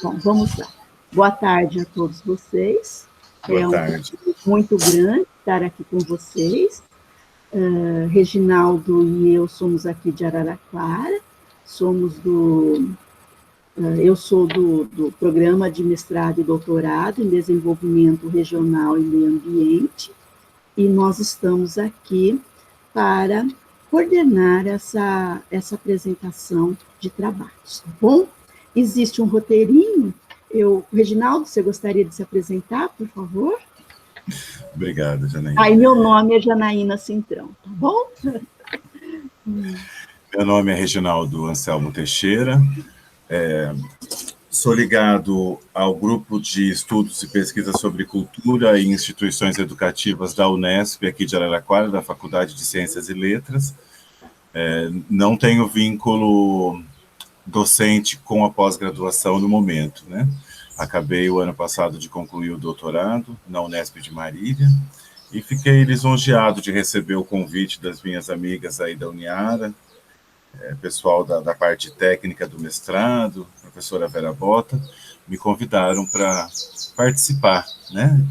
Bom, vamos lá. Boa tarde a todos vocês. Boa tarde. Muito grande estar aqui com vocês. Reginaldo e eu somos aqui de Araraquara, eu sou do Programa de Mestrado e Doutorado em Desenvolvimento Regional e Meio Ambiente, e nós estamos aqui para coordenar essa apresentação de trabalhos, tá bom? Existe um roteirinho. Reginaldo, você gostaria de se apresentar, por favor? Obrigado, Janaína. Meu nome é Janaína Cintrão, tá bom? Meu nome é Reginaldo Anselmo Teixeira, sou ligado ao Grupo de Estudos e Pesquisa sobre Cultura e Instituições Educativas da Unesp, aqui de Araraquara, da Faculdade de Ciências e Letras. Não tenho vínculo docente com a pós-graduação no momento, né? Acabei o ano passado de concluir o doutorado na Unesp de Marília e fiquei lisonjeado de receber o convite das minhas amigas aí da Uniara, pessoal da parte técnica do mestrado, professora Vera Bota, me convidaram para participar, né,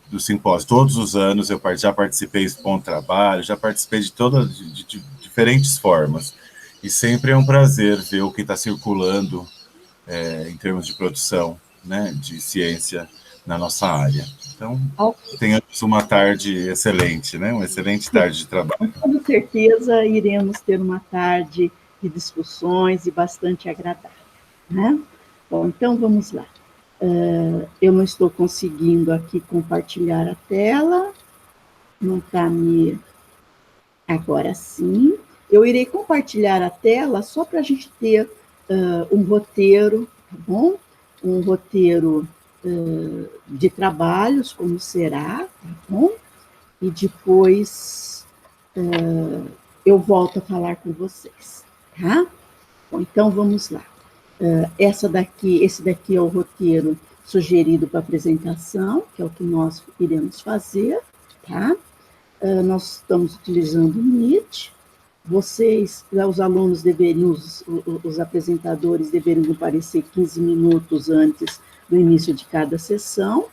do simpósio. Todos os anos eu já participei expondo trabalho, já participei de diferentes formas, e sempre é um prazer ver o que está circulando em termos de produção, né, de ciência na nossa área. Então, tenhamos uma tarde excelente, né? Uma excelente tarde de trabalho. Com certeza iremos ter uma tarde de discussões e bastante agradável, né? Bom, então vamos lá. Eu não estou conseguindo aqui compartilhar a tela, não está me... Agora sim. Eu irei compartilhar a tela só para a gente ter um roteiro, tá bom? Um roteiro de trabalhos, como será, tá bom? E depois eu volto a falar com vocês, tá? Bom, então vamos lá. Esse daqui é o roteiro sugerido para a apresentação, que é o que nós iremos fazer, tá? Nós estamos utilizando o Meet. Vocês, os alunos deveriam, os apresentadores deveriam comparecer 15 minutos antes do início de cada sessão.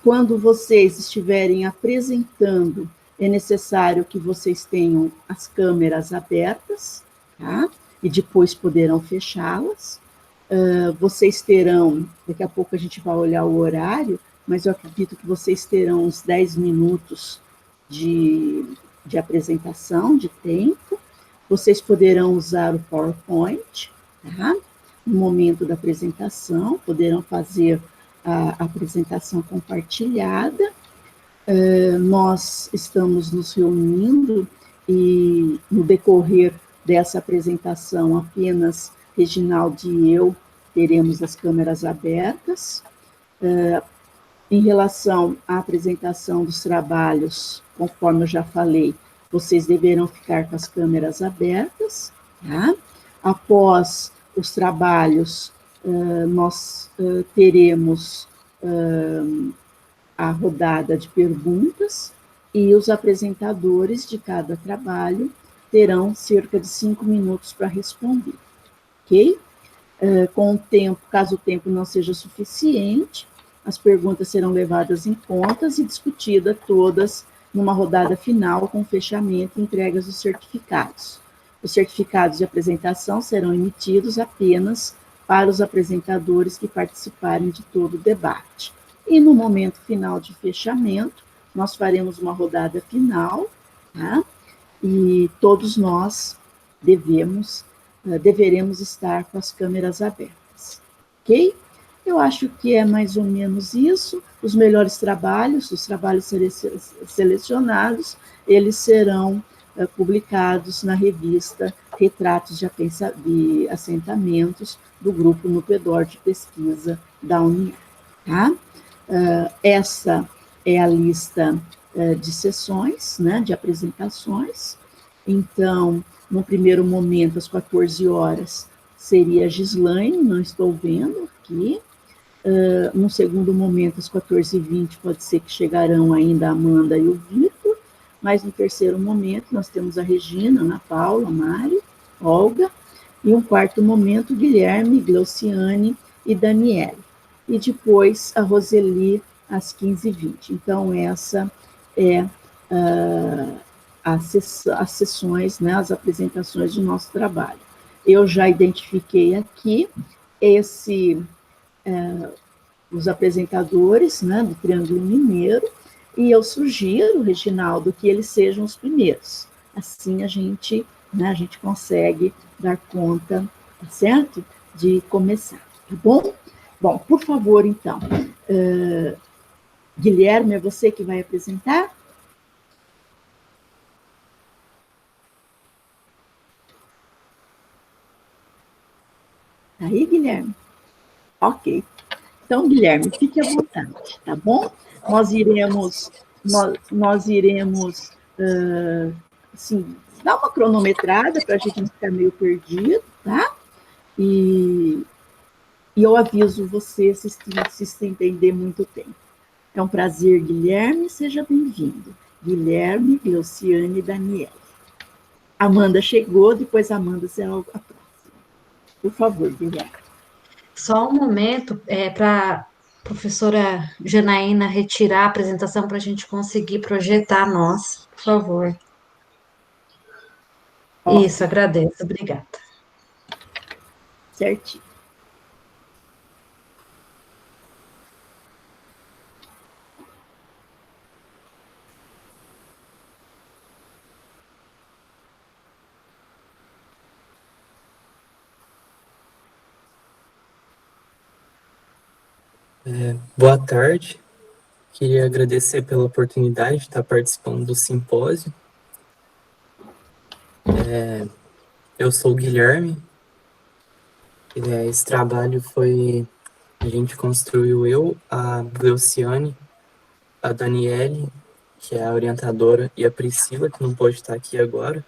Quando vocês estiverem apresentando, é necessário que vocês tenham as câmeras abertas, tá? E depois poderão fechá-las. Vocês terão, daqui a pouco a gente vai olhar o horário, mas eu acredito que vocês terão uns 10 minutos de apresentação, de tempo. Vocês poderão usar o PowerPoint, tá? No momento da apresentação, poderão fazer a apresentação compartilhada. Nós estamos nos reunindo e, no decorrer dessa apresentação, apenas Reginaldo e eu teremos as câmeras abertas. Em relação à apresentação dos trabalhos, conforme eu já falei, vocês deverão ficar com as câmeras abertas, tá? Após os trabalhos, nós teremos a rodada de perguntas e os apresentadores de cada trabalho terão cerca de 5 minutos para responder, ok? Com o tempo, caso o tempo não seja suficiente, as perguntas serão levadas em conta e discutidas todas numa rodada final com fechamento e entregas dos certificados. Os certificados de apresentação serão emitidos apenas para os apresentadores que participarem de todo o debate. E no momento final de fechamento, nós faremos uma rodada final, tá? E todos nós deveremos estar com as câmeras abertas, ok? Eu acho que é mais ou menos isso. Os melhores trabalhos, os trabalhos selecionados, eles serão publicados na revista Retratos de Assentamentos do Grupo Nupedor de Pesquisa da União. Tá? Essa é a lista de sessões, né, de apresentações. Então, no primeiro momento, às 14 horas, seria a Gislaine, não estou vendo aqui. Num segundo momento, às 14h20, pode ser que chegarão ainda a Amanda e o Vitor, mas no terceiro momento nós temos a Regina, a Ana Paula, a Mari, Olga, E um quarto momento, Guilherme, Glauciane e Daniele. E depois a Roseli, às 15h20. Então, essa é as sessões, né, as apresentações do nosso trabalho. Eu já identifiquei aqui os apresentadores, né, do Triângulo Mineiro, e eu sugiro, Reginaldo, que eles sejam os primeiros. Assim a gente consegue dar conta, tá certo? De começar, tá bom? Bom, por favor, então, Guilherme, é você que vai apresentar? Tá aí, Guilherme? Ok. Então, Guilherme, fique à vontade, tá bom? Nós iremos, assim, dar uma cronometrada para a gente não ficar meio perdido, tá? E eu aviso você se estender muito tempo. É um prazer, Guilherme, seja bem-vindo. Guilherme, Glauciane e Daniela. Amanda chegou, depois a Amanda será a próxima. Por favor, Guilherme. Só um momento para a professora Janaína retirar a apresentação para a gente conseguir projetar nós, por favor. Isso, agradeço, obrigada. Certinho. Boa tarde, queria agradecer pela oportunidade de estar participando do simpósio. Eu sou o Guilherme, esse trabalho a gente construiu a Glauciane, a Daniele, que é a orientadora, e a Priscila, que não pode estar aqui agora.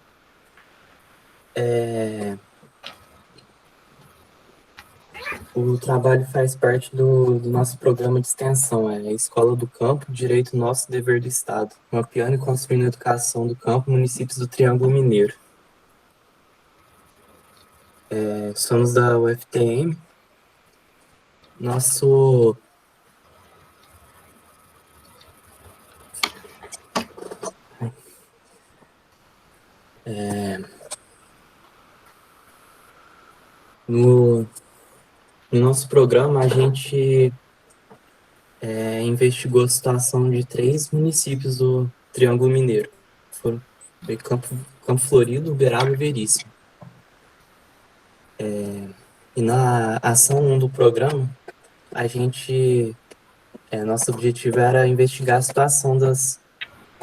O trabalho faz parte do nosso programa de extensão, a Escola do Campo, Direito Nosso, Dever do Estado, mapeando e construindo a educação do campo, municípios do Triângulo Mineiro. Somos da UFTM. Nosso no nosso programa, a gente investigou a situação de 3 municípios do Triângulo Mineiro. Foi Campo Florido, Uberaba e Veríssimo. E na ação 1 do programa, nosso objetivo era investigar a situação das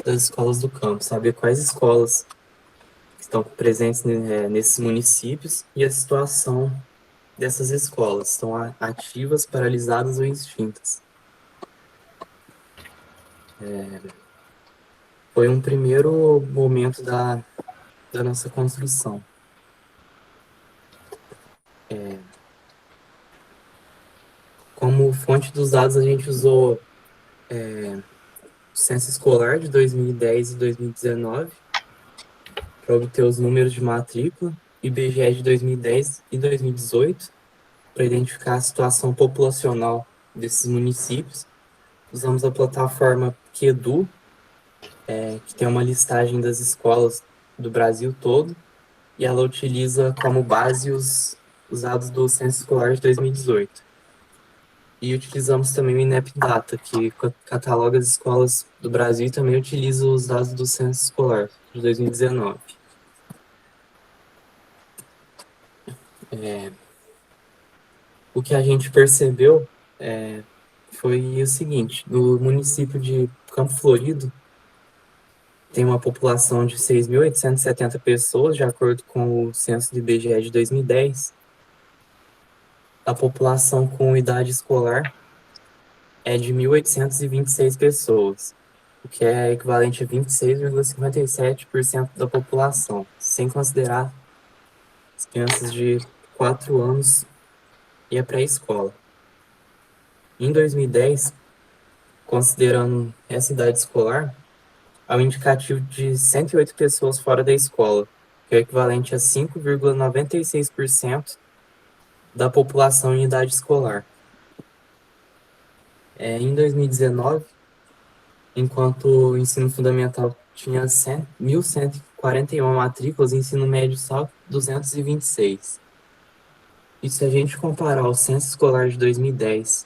escolas do campo, saber quais escolas estão presentes nesses municípios e a situação dessas escolas, estão ativas, paralisadas ou extintas. Foi um primeiro momento da nossa construção. Como fonte dos dados, a gente usou o Censo Escolar de 2010 e 2019 para obter os números de matrícula, IBGE de 2010 e 2018 para identificar a situação populacional desses municípios. Usamos a plataforma QEDU, que tem uma listagem das escolas do Brasil todo, e ela utiliza como base os dados do Censo Escolar de 2018. E utilizamos também o INEP-Data, que cataloga as escolas do Brasil e também utiliza os dados do Censo Escolar de 2019. O que a gente percebeu foi o seguinte: no município de Campo Florido, tem uma população de 6.870 pessoas, de acordo com o censo do IBGE de 2010. A população com idade escolar é de 1.826 pessoas, o que é equivalente a 26,57% da população, sem considerar as crianças de 4 anos e a pré-escola. Em 2010, considerando essa idade escolar, há um indicativo de 108 pessoas fora da escola, que é o equivalente a 5,96% da população em idade escolar. Em 2019, enquanto o ensino fundamental tinha 1.141 matrículas, o ensino médio só 226. E se a gente comparar o censo escolar de 2010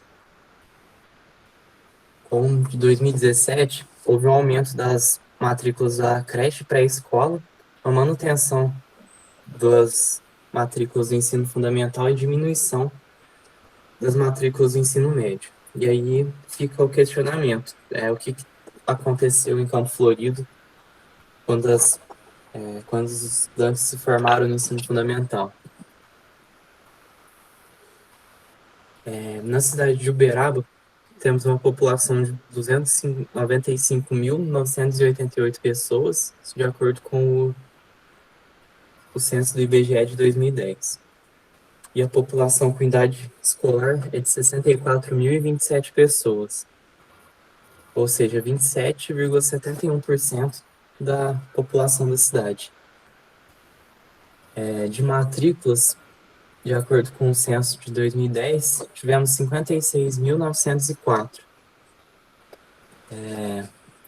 com o de 2017, houve um aumento das matrículas da creche pré-escola, a manutenção das matrículas do ensino fundamental e diminuição das matrículas do ensino médio. E aí fica o questionamento, o que aconteceu em Campo Florido quando os estudantes se formaram no ensino fundamental. Na cidade de Uberaba, temos uma população de 295.988 pessoas, de acordo com o censo do IBGE de 2010. E a população com idade escolar é de 64.027 pessoas, ou seja, 27,71% da população da cidade. De matrículas, de acordo com o censo de 2010, tivemos 56.904.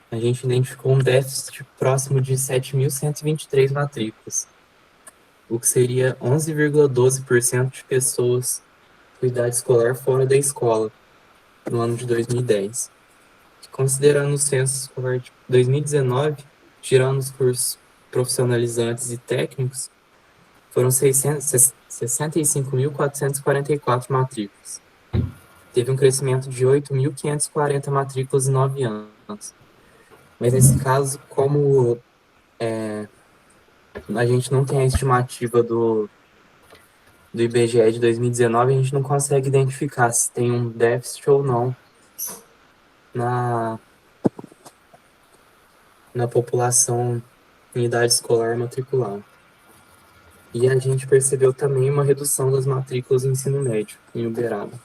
A gente identificou um déficit próximo de 7.123 matrículas, o que seria 11,12% de pessoas com idade escolar fora da escola, no ano de 2010. Considerando o censo escolar de 2019, tirando os cursos profissionalizantes e técnicos, foram 65.444 matrículas. Teve um crescimento de 8.540 matrículas em 9 anos. Mas nesse caso, como a gente não tem a estimativa do IBGE de 2019, a gente não consegue identificar se tem um déficit ou não na população em idade escolar matriculada. E a gente percebeu também uma redução das matrículas no ensino médio, em Uberaba.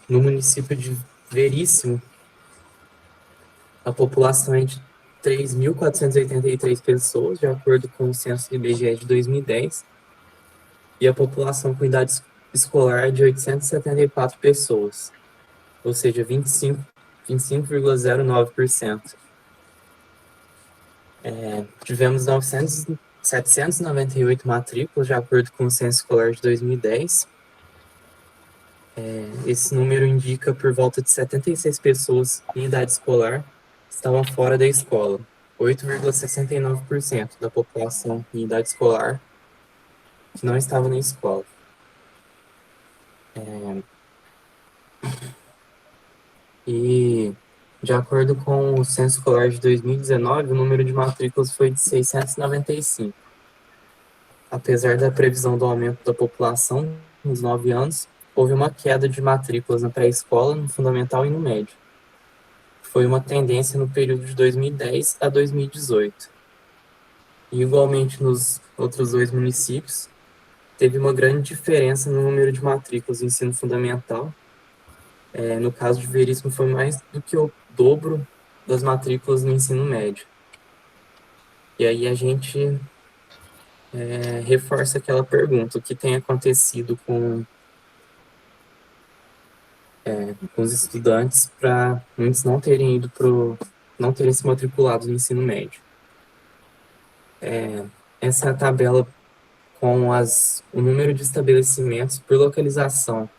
No município de Veríssimo, a população é de 3.483 pessoas, de acordo com o censo do IBGE de 2010, e a população com idade escolar é de 874 pessoas, ou seja, 25,09%. Tivemos 798 matrículas, de acordo com o censo escolar de 2010. Esse número indica por volta de 76 pessoas em idade escolar que estavam fora da escola, 8,69% da população em idade escolar que não estava na escola. E, de acordo com o censo escolar de 2019, o número de matrículas foi de 695. Apesar da previsão do aumento da população nos 9 anos, houve uma queda de matrículas na pré-escola, no fundamental e no médio. Foi uma tendência no período de 2010 a 2018. E, igualmente, nos outros 2 municípios, teve uma grande diferença no número de matrículas no ensino fundamental. No caso de Veríssimo, foi mais do que o dobro das matrículas no ensino médio. E aí a gente reforça aquela pergunta: o que tem acontecido com os estudantes para muitos não terem não terem se matriculado no ensino médio? Essa é a tabela com o número de estabelecimentos por localização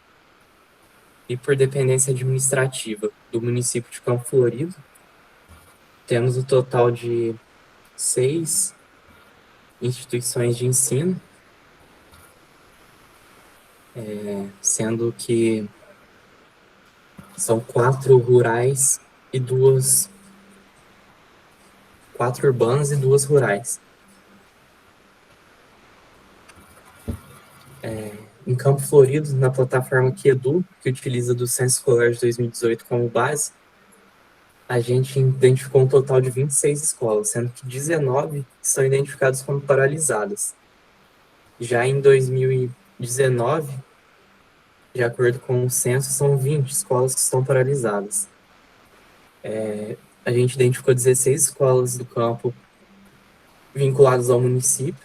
e por dependência administrativa do município de Campo Florido. Temos o total de 6 instituições de ensino, sendo que são 4 rurais e 4 urbanas e 2 rurais. Em Campo Florido, na plataforma Quedu, que utiliza do Censo Escolar de 2018 como base, a gente identificou um total de 26 escolas, sendo que 19 são identificadas como paralisadas. Já em 2019, de acordo com o censo, são 20 escolas que estão paralisadas. a gente identificou 16 escolas do campo vinculadas ao município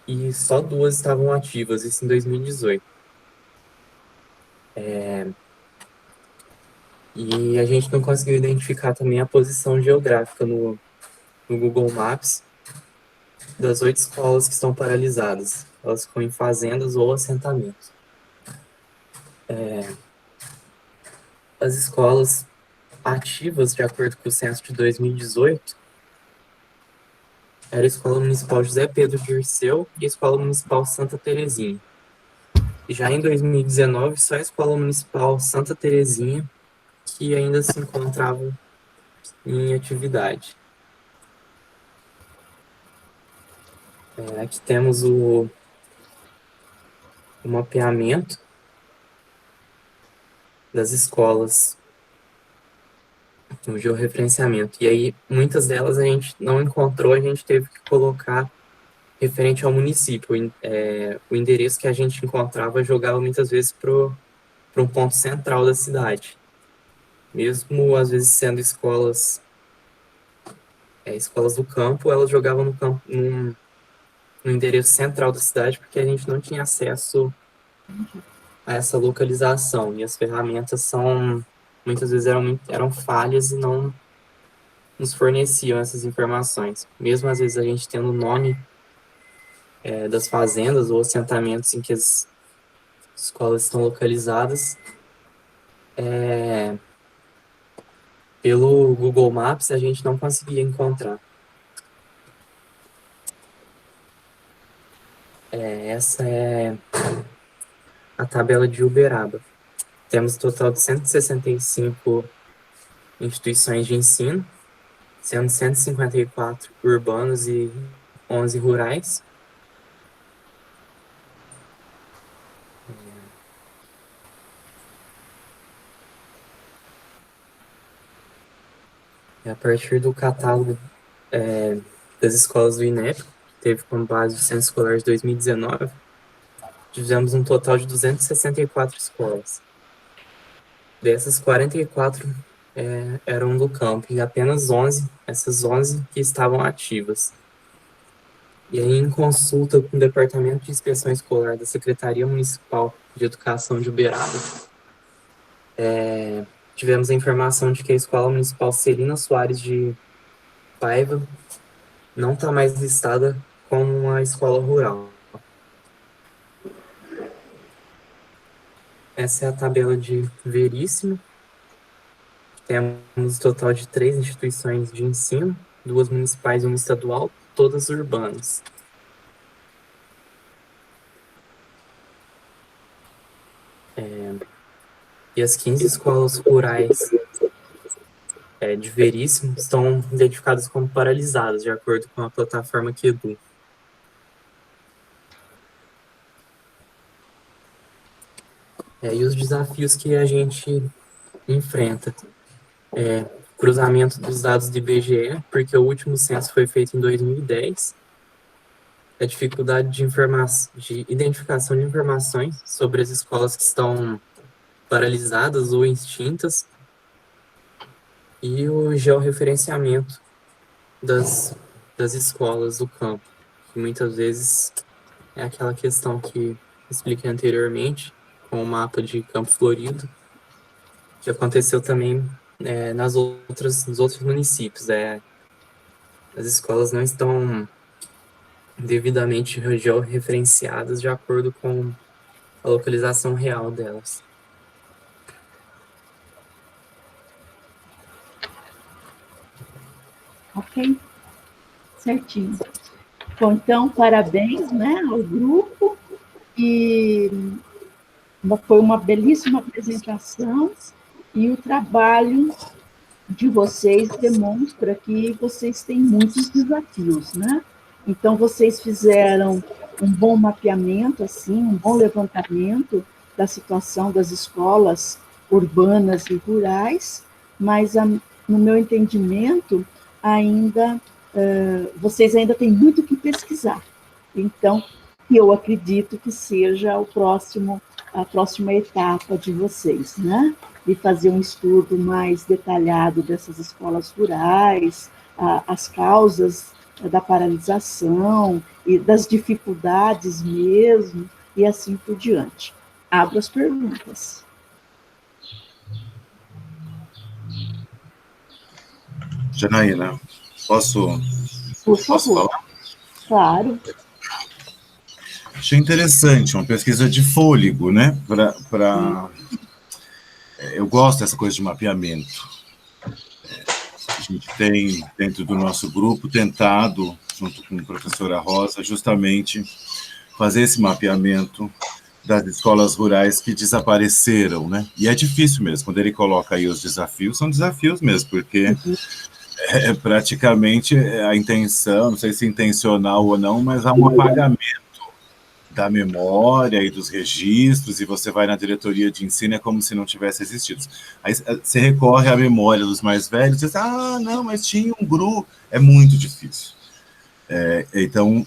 e só 2 estavam ativas, isso em 2018. E a gente não conseguiu identificar também a posição geográfica no Google Maps das 8 escolas que estão paralisadas. Elas ficam em fazendas ou assentamentos. As escolas ativas, de acordo com o censo de 2018, era a Escola Municipal José Pedro Dirceu e a Escola Municipal Santa Terezinha. E já em 2019, só a Escola Municipal Santa Terezinha que ainda se encontrava em atividade. Aqui temos o mapeamento das escolas, o georreferenciamento. E aí, muitas delas a gente não encontrou, a gente teve que colocar referente ao município. O endereço que a gente encontrava jogava muitas vezes para um ponto central da cidade. Mesmo, às vezes, sendo escolas do campo, elas jogavam no campo, no endereço central da cidade, porque a gente não tinha acesso a essa localização. E as ferramentas muitas vezes eram falhas e não nos forneciam essas informações. Mesmo, às vezes, a gente tendo o nome das fazendas ou assentamentos em que as escolas estão localizadas, pelo Google Maps a gente não conseguia encontrar. Essa é a tabela de Uberaba. Temos um total de 165 instituições de ensino, sendo 154 urbanos e 11 rurais. A partir do catálogo das escolas do INEP, que teve como base o Censo Escolar de 2019, tivemos um total de 264 escolas. Dessas, 44 eram do campo, e apenas 11 que estavam ativas. E aí, em consulta com o Departamento de Inspeção Escolar da Secretaria Municipal de Educação de Uberaba, tivemos a informação de que a Escola Municipal Celina Soares de Paiva não está mais listada como uma escola rural. Essa é a tabela de Veríssimo. Temos um total de 3 instituições de ensino, 2 municipais e 1 estadual, todas urbanas. E as 15 escolas rurais de Veríssimo estão identificadas como paralisadas, de acordo com a plataforma QEDU. E os desafios que a gente enfrenta. Cruzamento dos dados do IBGE, porque o último censo foi feito em 2010. A dificuldade de identificação de informações sobre as escolas que estão paralisadas ou extintas. E o georreferenciamento das escolas do campo, que muitas vezes é aquela questão que expliquei anteriormente, com o mapa de Campo Florido, que aconteceu também nos outros municípios. As escolas não estão devidamente georreferenciadas de acordo com a localização real delas. Ok, certinho. Bom, então, parabéns, né, ao grupo, e foi uma belíssima apresentação, e o trabalho de vocês demonstra que vocês têm muitos desafios, né? Então, vocês fizeram um bom mapeamento, assim, um bom levantamento da situação das escolas urbanas e rurais, mas, no meu entendimento, vocês ainda têm muito que pesquisar. Então, eu acredito que seja a próxima etapa de vocês, né? e fazer um estudo mais detalhado dessas escolas rurais, as causas da paralisação e das dificuldades mesmo, e assim por diante. Abro as perguntas. Janaína, posso falar? Claro. Achei interessante, uma pesquisa de fôlego, né? Eu gosto dessa coisa de mapeamento. A gente tem, dentro do nosso grupo, tentado, junto com a professora Rosa, justamente fazer esse mapeamento das escolas rurais que desapareceram, né? E é difícil mesmo, quando ele coloca aí os desafios, são desafios mesmo, porque praticamente a intenção, não sei se intencional ou não, mas há um apagamento da memória e dos registros, e você vai na diretoria de ensino, é como se não tivesse existido. Aí você recorre à memória dos mais velhos, e diz, não, mas tinha um grupo. É muito difícil. Então,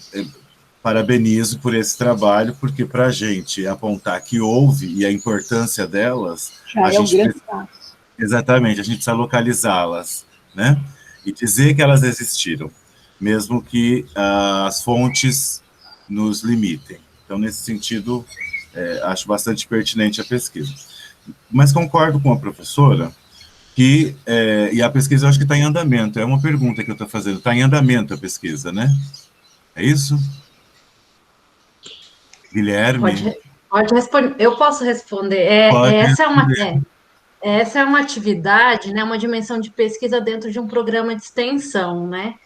parabenizo por esse trabalho, porque para a gente apontar que houve e a importância delas, já é um grande passo. Exatamente, a gente precisa localizá-las, né? E dizer que elas existiram, mesmo que as fontes nos limitem. Então, nesse sentido, acho bastante pertinente a pesquisa. Mas concordo com a professora que, e a pesquisa eu acho que está em andamento, é uma pergunta que eu estou fazendo, está em andamento a pesquisa, né? É isso? Guilherme? Pode responder, eu posso responder. Essa é uma atividade, né, uma dimensão de pesquisa dentro de um programa de extensão, né?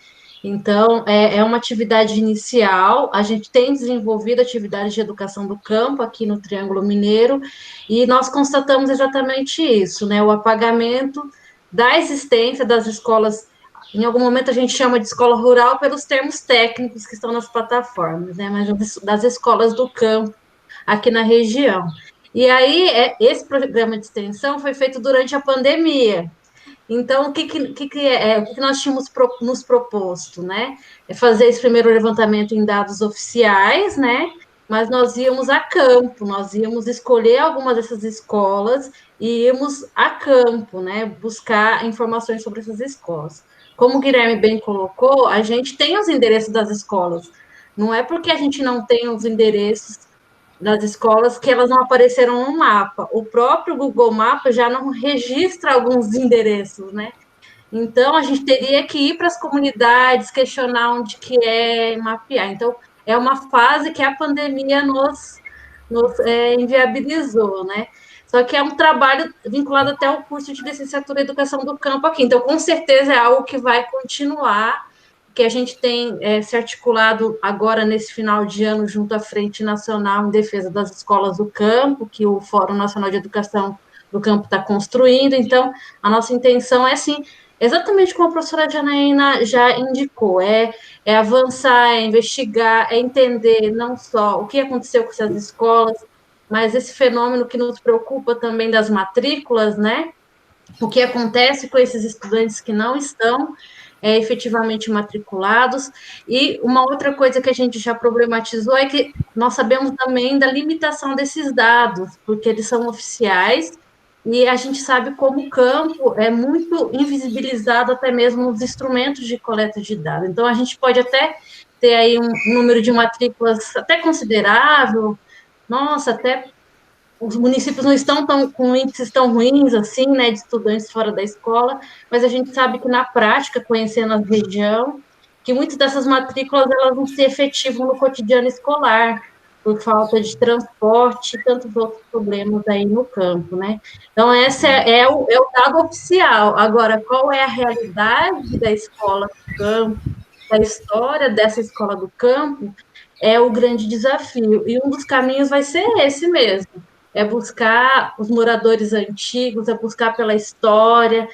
Então, é uma atividade inicial, a gente tem desenvolvido atividades de educação do campo aqui no Triângulo Mineiro, e nós constatamos exatamente isso, né, o apagamento da existência das escolas, em algum momento a gente chama de escola rural pelos termos técnicos que estão nas plataformas, né, mas das escolas do campo aqui na região. E aí, esse programa de extensão foi feito durante a pandemia. Então, o que nós tínhamos nos proposto, né? É fazer esse primeiro levantamento em dados oficiais, né? Mas nós íamos a campo, nós íamos escolher algumas dessas escolas e íamos a campo, né? Buscar informações sobre essas escolas. Como o Guilherme bem colocou, a gente tem os endereços das escolas. Não é porque a gente não tem os endereços das escolas que elas não apareceram no mapa. O próprio Google Maps já não registra alguns endereços, né? Então, a gente teria que ir para as comunidades, questionar onde que é, mapear. Então, é uma fase que a pandemia nos inviabilizou, né? Só que é um trabalho vinculado até ao curso de licenciatura em Educação do Campo aqui. Então, com certeza, é algo que vai continuar, que a gente tem se articulado agora nesse final de ano junto à Frente Nacional em Defesa das Escolas do Campo, que o Fórum Nacional de Educação do Campo está construindo. Então, a nossa intenção é, sim, exatamente como a professora Janaína já indicou, é avançar, é investigar, é entender não só o que aconteceu com essas escolas, mas esse fenômeno que nos preocupa também das matrículas, né? O que acontece com esses estudantes que não estão efetivamente matriculados. E uma outra coisa que a gente já problematizou é que nós sabemos também da limitação desses dados, porque eles são oficiais, e a gente sabe como o campo é muito invisibilizado até mesmo nos instrumentos de coleta de dados. Então, a gente pode até ter aí um número de matrículas até considerável, nossa, até os municípios não estão com índices tão ruins assim, né, de estudantes fora da escola, mas a gente sabe que na prática, conhecendo a região, que muitas dessas matrículas elas não se efetivam no cotidiano escolar, por falta de transporte e tantos outros problemas aí no campo, né? Então, esse é o dado oficial. Agora, qual é a realidade da escola do campo, da história dessa escola do campo, é o grande desafio. E um dos caminhos vai ser esse mesmo, é buscar os moradores antigos, é buscar pela história.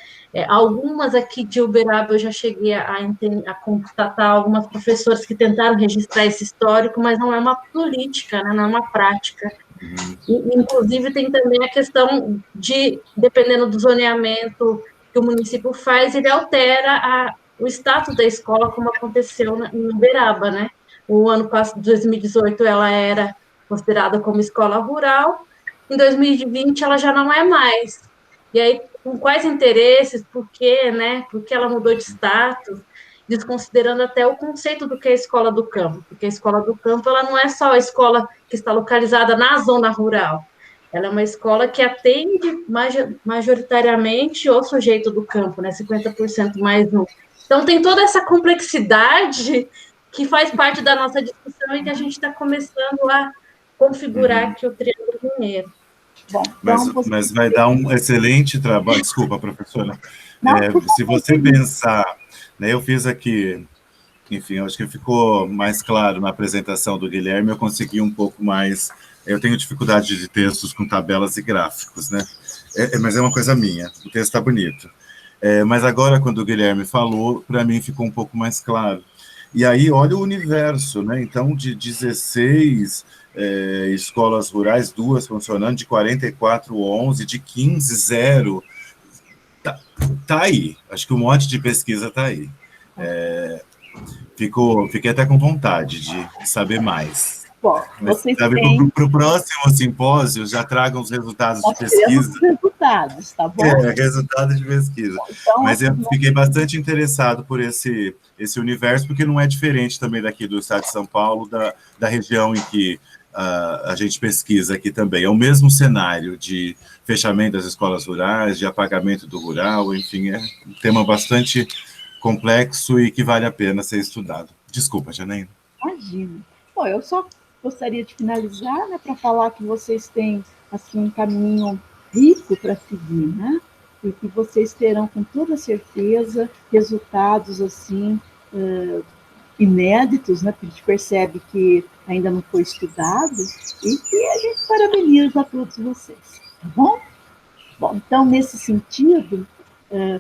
Algumas aqui de Uberaba eu já cheguei a constatar algumas professoras que tentaram registrar esse histórico, mas não é uma política, né? Não é uma prática. E, inclusive, tem também a questão de, dependendo do zoneamento que o município faz, ele altera o status da escola, como aconteceu em Uberaba, né? O ano passado, 2018, ela era considerada como escola rural, em 2020 ela já não é mais. E aí, com quais interesses, por quê, né? Por que ela mudou de status, desconsiderando até o conceito do que é a escola do campo, porque a escola do campo ela não é só a escola que está localizada na zona rural, ela é uma escola que atende majoritariamente o sujeito do campo, né? 50% mais um. Então, tem toda essa complexidade que faz parte da nossa discussão e que a gente está começando a configurar aqui o Triângulo Mineiro. Bom, Mas vai dar um excelente trabalho. Desculpa, professora. Se você pensar, né, eu fiz aqui, enfim, eu acho que ficou mais claro na apresentação do Guilherme, eu consegui um pouco mais. Eu tenho dificuldade de textos com tabelas e gráficos, né? Mas é uma coisa minha, o texto está bonito. Mas agora, quando o Guilherme falou, para mim ficou um pouco mais claro. E aí, olha o universo, né? Então, de 16 escolas rurais, 2 funcionando, de 44, 11, de 15, 0. Tá aí. Acho que o monte de pesquisa tá aí. Fiquei até com vontade de saber mais. Bom, vocês têm... Para o próximo simpósio, já tragam os resultados de pesquisa. Os resultados, tá bom? Resultados de pesquisa. Então, mas eu fiquei bastante interessado por esse universo, porque não é diferente também daqui do estado de São Paulo, da região em que a gente pesquisa aqui também. É o mesmo cenário de fechamento das escolas rurais, de apagamento do rural, enfim, é um tema bastante complexo e que vale a pena ser estudado. Desculpa, Janaína. Imagina. Bom, eu só gostaria de finalizar, né, para falar que vocês têm assim, um caminho rico para seguir, né? E que vocês terão, com toda certeza, resultados assim, inéditos, né? Porque a gente percebe que ainda não foi estudado, e que a gente parabeniza a todos vocês, tá bom? Bom, então, nesse sentido,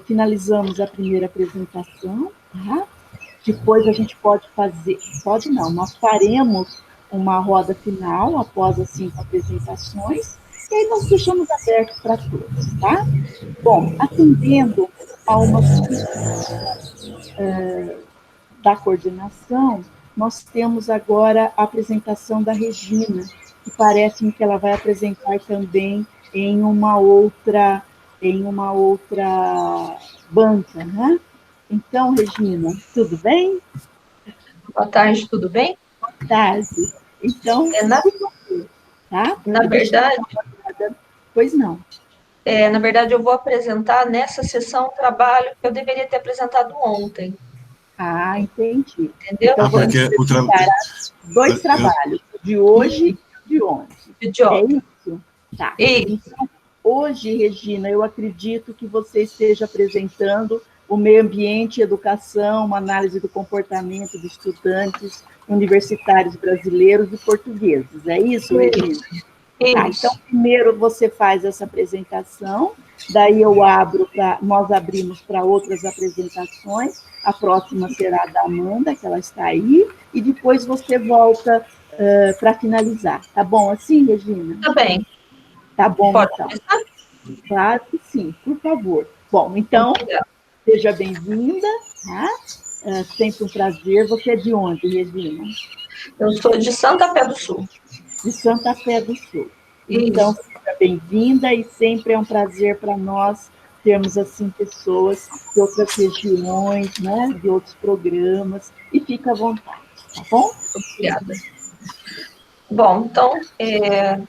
finalizamos a primeira apresentação, tá? Depois a gente nós faremos uma roda final após as 5 apresentações, e aí nós deixamos aberto para todos, tá? Bom, atendendo a uma da coordenação, nós temos agora a apresentação da Regina, que parece-me que ela vai apresentar também em uma outra banca, né? Então, Regina, tudo bem? Boa tarde, tudo bem? Boa tarde. Então, tá? Na verdade... Pois não. Na verdade, eu vou apresentar nessa sessão o trabalho que eu deveria ter apresentado ontem. Ah, entendi. Entendeu? Então, vamos preparar 2 trabalhos, de hoje e de ontem. É isso? Tá. Então, hoje, Regina, eu acredito que você esteja apresentando o meio ambiente e educação, uma análise do comportamento de estudantes universitários brasileiros e portugueses. É isso, Regina? Isso. Tá, então, primeiro você faz essa apresentação, daí nós abrimos para outras apresentações, a próxima será a da Amanda, que ela está aí, e depois você volta para finalizar. Tá bom assim, Regina? Tá bem. Tá bom, Pode então. começar? Claro que sim, por favor. Bom, então, seja bem-vinda, tá? Sempre um prazer. Você é de onde, Regina? Eu sou de Santa Fé do Sul. De Santa Fé do Sul. Então, seja bem-vinda e sempre é um prazer para nós termos, assim, pessoas de outras regiões, né, de outros programas, e fica à vontade, tá bom? Obrigada. Bom, então,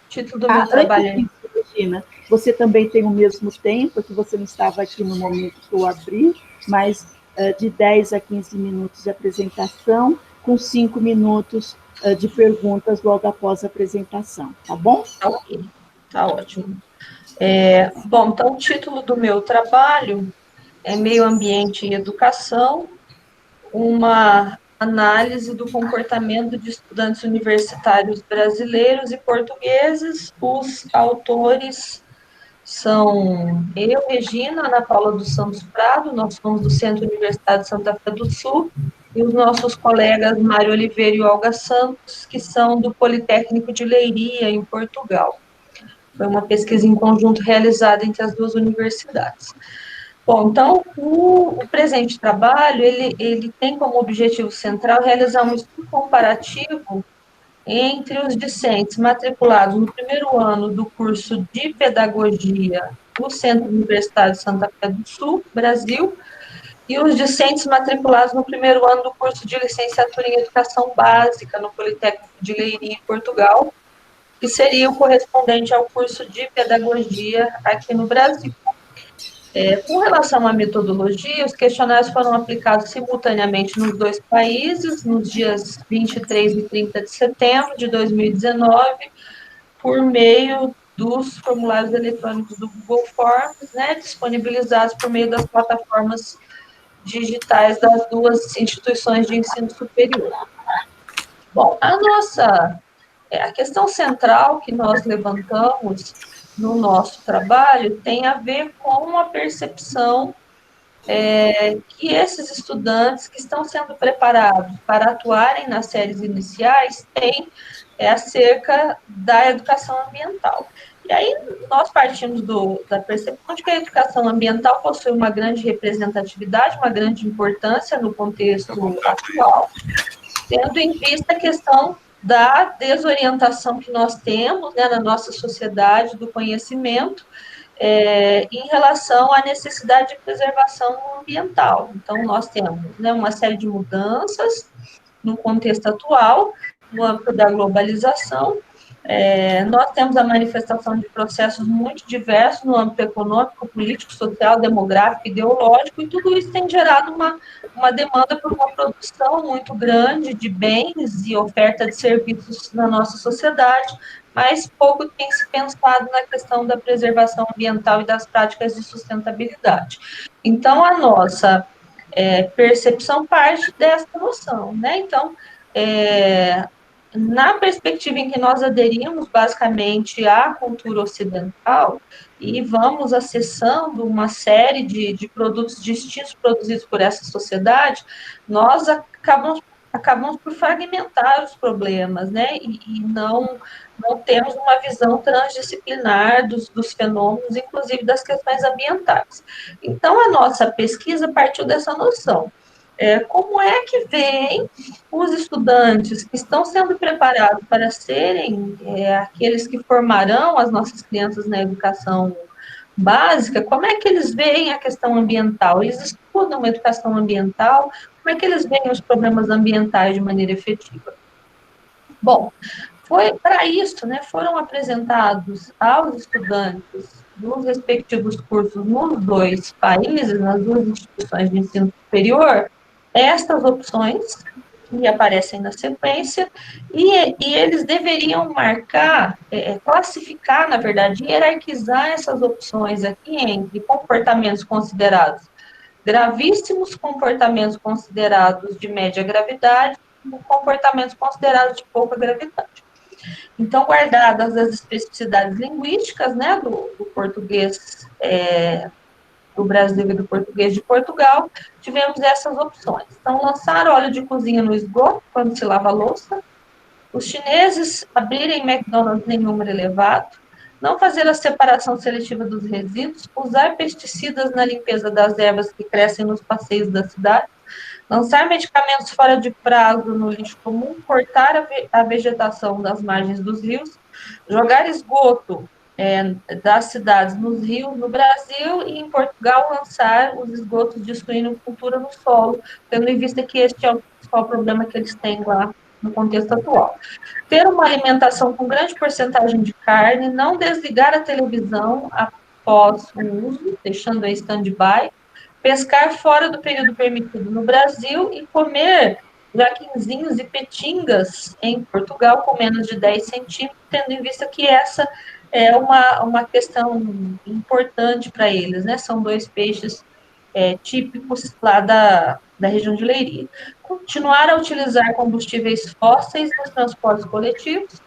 título do meu trabalho... Regina, você também tem o mesmo tempo, que você não estava aqui no momento que eu abri, mas de 10 a 15 minutos de apresentação, com 5 minutos de perguntas logo após a apresentação, tá bom? Tá ok, tá ótimo. Bom, então, o título do meu trabalho é Meio Ambiente e Educação, uma análise do comportamento de estudantes universitários brasileiros e portugueses. Os autores são eu, Regina, Ana Paula dos Santos Prado, nós somos do Centro Universitário de Santa Fé do Sul, e os nossos colegas Mário Oliveira e Olga Santos, que são do Politécnico de Leiria, em Portugal. Foi uma pesquisa em conjunto realizada entre as 2 universidades. Bom, então, o presente trabalho, ele tem como objetivo central realizar um estudo comparativo entre os discentes matriculados no primeiro ano do curso de Pedagogia do Centro Universitário de Santa Fé do Sul, Brasil, e os discentes matriculados no primeiro ano do curso de licenciatura em Educação Básica no Politécnico de Leiria, em Portugal, que seria o correspondente ao curso de Pedagogia aqui no Brasil. Com relação à metodologia, os questionários foram aplicados simultaneamente nos dois países, nos dias 23 e 30 de setembro de 2019, por meio dos formulários eletrônicos do Google Forms, né, disponibilizados por meio das plataformas digitais das duas instituições de ensino superior. Bom, a questão central que nós levantamos no nosso trabalho tem a ver com a percepção que esses estudantes que estão sendo preparados para atuarem nas séries iniciais têm acerca da educação ambiental. E aí nós partimos da percepção de que a educação ambiental possui uma grande representatividade, uma grande importância no contexto atual, tendo em vista a questão da desorientação que nós temos, né, na nossa sociedade do conhecimento, em relação à necessidade de preservação ambiental. Então, nós temos, né, uma série de mudanças no contexto atual, no âmbito da globalização. Nós temos a manifestação de processos muito diversos no âmbito econômico, político, social, demográfico, ideológico, e tudo isso tem gerado uma demanda por uma produção muito grande de bens e oferta de serviços na nossa sociedade, mas pouco tem se pensado na questão da preservação ambiental e das práticas de sustentabilidade. Então, a nossa percepção parte dessa noção, né? Então, na perspectiva em que nós aderimos basicamente à cultura ocidental e vamos acessando uma série de produtos distintos produzidos por essa sociedade, nós acabamos por fragmentar os problemas, né, e não temos uma visão transdisciplinar dos fenômenos, inclusive das questões ambientais. Então, a nossa pesquisa partiu dessa noção. Como é que vem os estudantes que estão sendo preparados para serem aqueles que formarão as nossas crianças na educação básica, como é que eles veem a questão ambiental? Eles estudam educação ambiental? Como é que eles veem os problemas ambientais de maneira efetiva? Bom, foi para isso, né, foram apresentados aos estudantes dos respectivos cursos nos dois países, nas duas instituições de ensino superior, estas opções que aparecem na sequência, e eles deveriam classificar, na verdade, hierarquizar essas opções aqui entre comportamentos considerados gravíssimos, comportamentos considerados de média gravidade, e comportamentos considerados de pouca gravidade. Então, guardadas as especificidades linguísticas, né, do português do Brasil e do português de Portugal, tivemos essas opções. Então, lançar óleo de cozinha no esgoto quando se lava a louça, os chineses abrirem McDonald's em número elevado, não fazer a separação seletiva dos resíduos, usar pesticidas na limpeza das ervas que crescem nos passeios da cidade, lançar medicamentos fora de prazo no lixo comum, cortar a vegetação das margens dos rios, jogar esgoto das cidades nos rios no Brasil e em Portugal lançar os esgotos de suinocultura no solo, tendo em vista que este é o principal problema que eles têm lá no contexto atual. Ter uma alimentação com grande porcentagem de carne, não desligar a televisão após o uso, deixando em stand-by, pescar fora do período permitido no Brasil e comer jaquinzinhos e petingas em Portugal com menos de 10 centímetros, tendo em vista que essa é uma questão importante para eles, né? São dois peixes típicos lá da região de Leiria. Continuar a utilizar combustíveis fósseis nos transportes coletivos,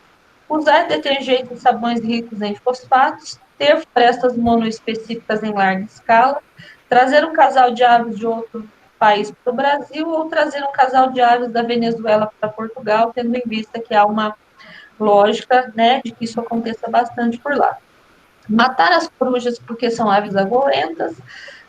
usar detergentes e sabões ricos em fosfatos, ter florestas monoespecíficas em larga escala, trazer um casal de aves de outro país para o Brasil ou trazer um casal de aves da Venezuela para Portugal, tendo em vista que há uma lógica, né, de que isso aconteça bastante por lá. Matar as corujas porque são aves agorentas,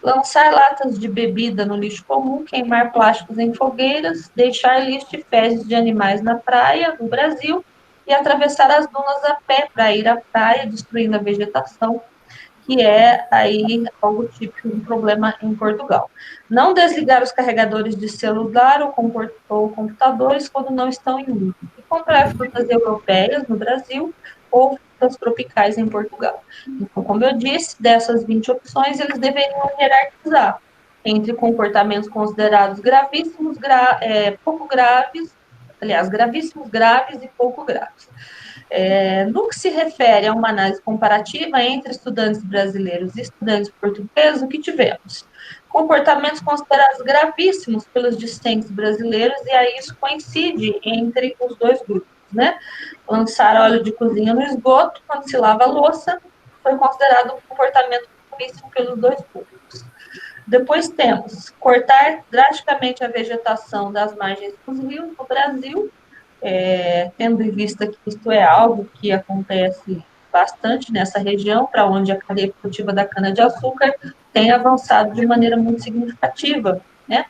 lançar latas de bebida no lixo comum, queimar plásticos em fogueiras, deixar lixo e fezes de animais na praia, no Brasil, e atravessar as dunas a pé para ir à praia, destruindo a vegetação, que é aí algo típico de um problema em Portugal. Não desligar os carregadores de celular ou computadores quando não estão em uso. E comprar frutas europeias no Brasil ou frutas tropicais em Portugal. Então, como eu disse, dessas 20 opções, eles deveriam hierarquizar entre comportamentos considerados gravíssimos, pouco graves, aliás, gravíssimos, graves e pouco graves. No que se refere a uma análise comparativa entre estudantes brasileiros e estudantes portugueses, o que tivemos? Comportamentos considerados gravíssimos pelos discentes brasileiros, e aí isso coincide entre os dois grupos, né? Lançar óleo de cozinha no esgoto quando se lava a louça foi considerado um comportamento gravíssimo pelos dois grupos. Depois temos cortar drasticamente a vegetação das margens dos rios no Brasil, tendo em vista que isto é algo que acontece bastante nessa região, para onde a cadeia produtiva da cana-de-açúcar tem avançado de maneira muito significativa, né?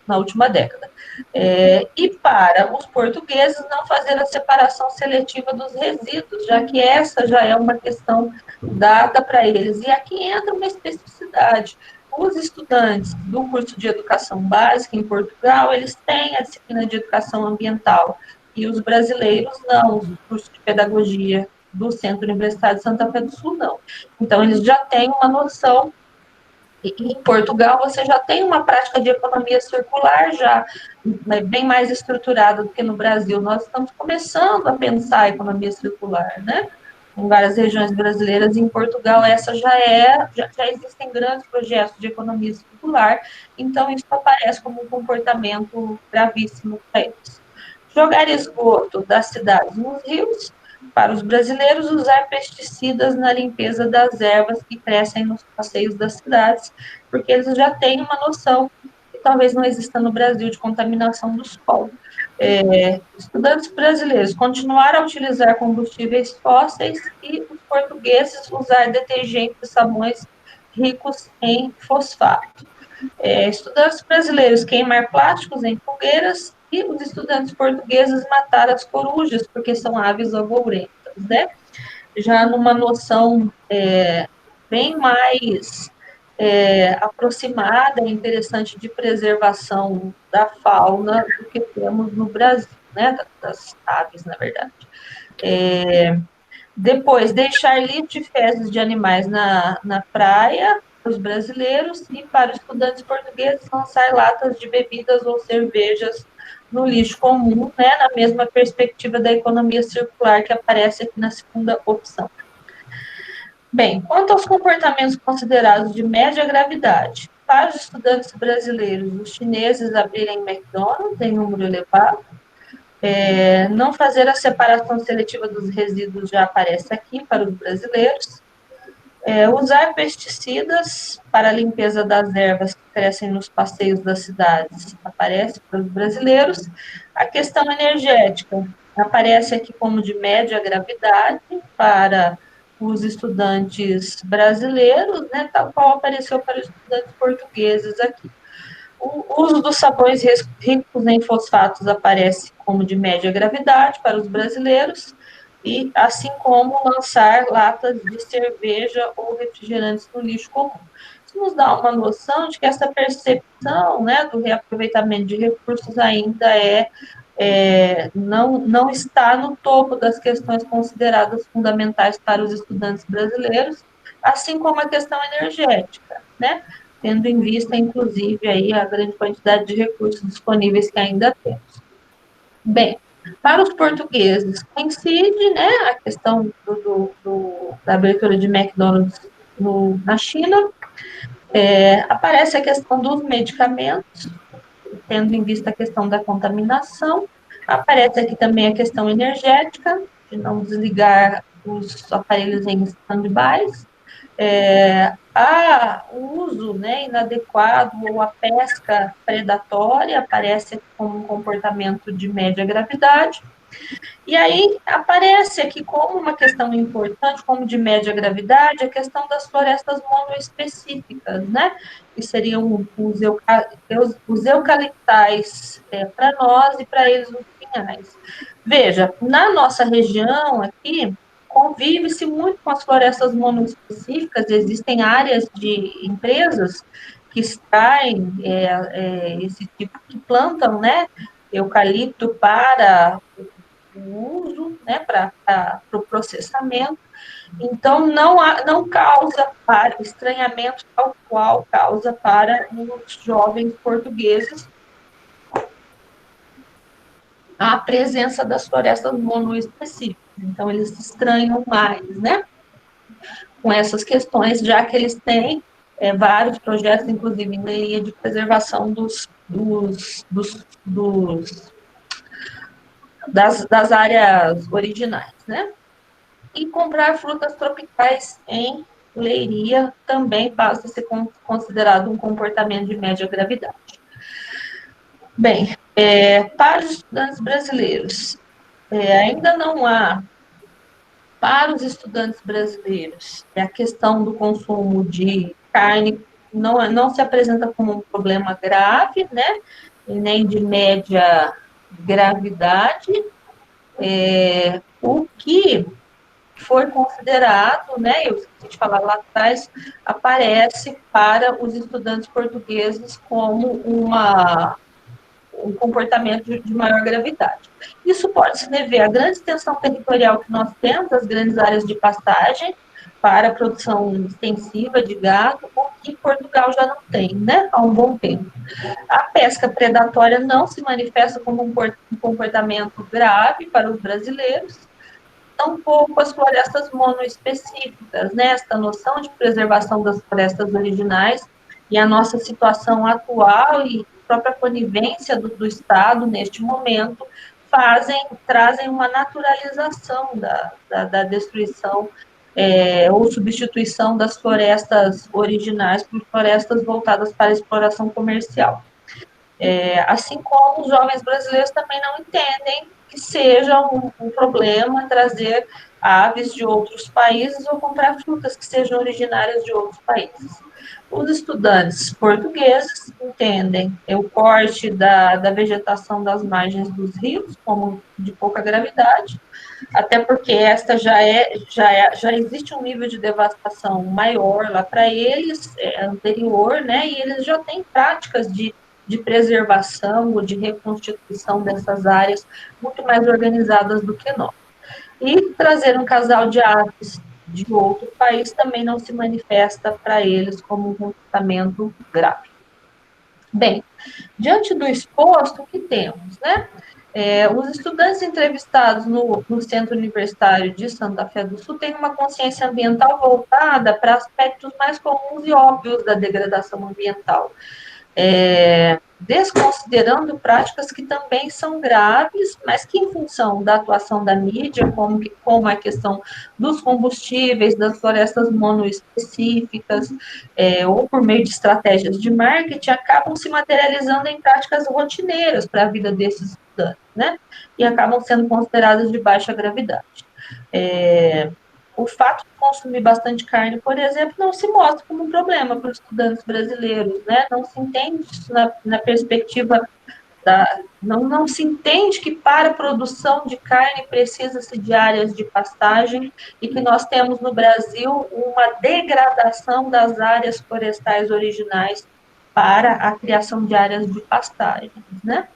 Na última década. E para os portugueses não fazer a separação seletiva dos resíduos, já que essa já é uma questão dada para eles. E aqui entra uma especificidade. Os estudantes do curso de educação básica em Portugal, eles têm a disciplina de educação ambiental, e os brasileiros não, os cursos de pedagogia do Centro Universitário de Santa Fé do Sul não. Então, eles já têm uma noção. Em Portugal, você já tem uma prática de economia circular já bem mais estruturada do que no Brasil. Nós estamos começando a pensar a economia circular, né? Em várias regiões brasileiras, e em Portugal essa já existem grandes projetos de economia circular, então isso aparece como um comportamento gravíssimo para eles. Jogar esgoto das cidades nos rios. Para os brasileiros, usar pesticidas na limpeza das ervas que crescem nos passeios das cidades, porque eles já têm uma noção que talvez não exista no Brasil de contaminação do solo. Estudantes brasileiros continuar a utilizar combustíveis fósseis, e os portugueses usar detergentes e sabões ricos em fosfato. Estudantes brasileiros queimar plásticos em fogueiras, e os estudantes portugueses matar as corujas, porque são aves agourentas, né? Já numa noção bem mais aproximada e interessante de preservação da fauna do que temos no Brasil, né? Das aves, na verdade. Depois, deixar lixo e fezes de animais na praia, para os brasileiros, e para os estudantes portugueses, lançar latas de bebidas ou cervejas no lixo comum, né, na mesma perspectiva da economia circular que aparece aqui na segunda opção. Bem, quanto aos comportamentos considerados de média gravidade, para os estudantes brasileiros, os chineses abrirem McDonald's em número elevado, não fazer a separação seletiva dos resíduos já aparece aqui para os brasileiros, usar pesticidas para a limpeza das ervas que crescem nos passeios das cidades aparece para os brasileiros. A questão energética aparece aqui como de média gravidade para os estudantes brasileiros, né, tal qual apareceu para os estudantes portugueses aqui. O uso dos sabões ricos em fosfatos aparece como de média gravidade para os brasileiros, e assim como lançar latas de cerveja ou refrigerantes no lixo comum. Isso nos dá uma noção de que essa percepção, né, do reaproveitamento de recursos ainda não está no topo das questões consideradas fundamentais para os estudantes brasileiros, assim como a questão energética, né, tendo em vista, inclusive, aí a grande quantidade de recursos disponíveis que ainda temos. Bem, para os portugueses, coincide, né, a questão da abertura de McDonald's na China, aparece a questão dos medicamentos, tendo em vista a questão da contaminação, aparece aqui também a questão energética, de não desligar os aparelhos em stand-by, o uso, né, inadequado ou a pesca predatória aparece como um comportamento de média gravidade. E aí aparece aqui como uma questão importante, como de média gravidade, a questão das florestas monoespecíficas, né, que seriam os eucaliptais para nós e para eles os pinhais. Veja, na nossa região aqui, convive-se muito com as florestas monoespecíficas, existem áreas de empresas que extraem esse tipo, que plantam, né, eucalipto para o uso, né, para o processamento. Então, não causa para estranhamento tal qual causa para os jovens portugueses a presença das florestas monoespecíficas. Então, eles estranham mais, né, com essas questões, já que eles têm vários projetos, inclusive em linha de preservação das áreas originais, né? E comprar frutas tropicais em Leiria também passa a ser considerado um comportamento de média gravidade. Bem, para os estudantes brasileiros, ainda não há, para os estudantes brasileiros, a questão do consumo de carne não se apresenta como um problema grave, né? Nem de média gravidade. O que foi considerado, né, eu esqueci de falar lá atrás, aparece para os estudantes portugueses como um comportamento de maior gravidade. Isso pode se dever à grande extensão territorial que nós temos, as grandes áreas de pastagem para a produção extensiva de gado, o que Portugal já não tem, né, há um bom tempo. A pesca predatória não se manifesta como um comportamento grave para os brasileiros, tampouco as florestas monoespecíficas, né? Esta noção de preservação das florestas originais e a nossa situação atual e própria conivência do Estado neste momento trazem uma naturalização da destruição ou substituição das florestas originais por florestas voltadas para a exploração comercial. Assim como os jovens brasileiros também não entendem que seja um problema trazer aves de outros países ou comprar frutas que sejam originárias de outros países. Os estudantes portugueses entendem o corte da vegetação das margens dos rios como de pouca gravidade, até porque esta já existe um nível de devastação maior lá para eles, anterior, né, e eles já têm práticas de preservação ou de reconstituição dessas áreas muito mais organizadas do que nós. E trazer um casal de aves de outro país também não se manifesta para eles como um comportamento grave. Bem, diante do exposto, o que temos, né? Os estudantes entrevistados no Centro Universitário de Santa Fé do Sul têm uma consciência ambiental voltada para aspectos mais comuns e óbvios da degradação ambiental, desconsiderando práticas que também são graves, mas que, em função da atuação da mídia, como a questão dos combustíveis, das florestas monoespecíficas, ou por meio de estratégias de marketing, acabam se materializando em práticas rotineiras para a vida desses estudantes, né? E acabam sendo consideradas de baixa gravidade. O fato de consumir bastante carne, por exemplo, não se mostra como um problema para os estudantes brasileiros, né? Não se entende isso na perspectiva não se entende que para a produção de carne precisa-se de áreas de pastagem e que nós temos no Brasil uma degradação das áreas florestais originais para a criação de áreas de pastagem, né?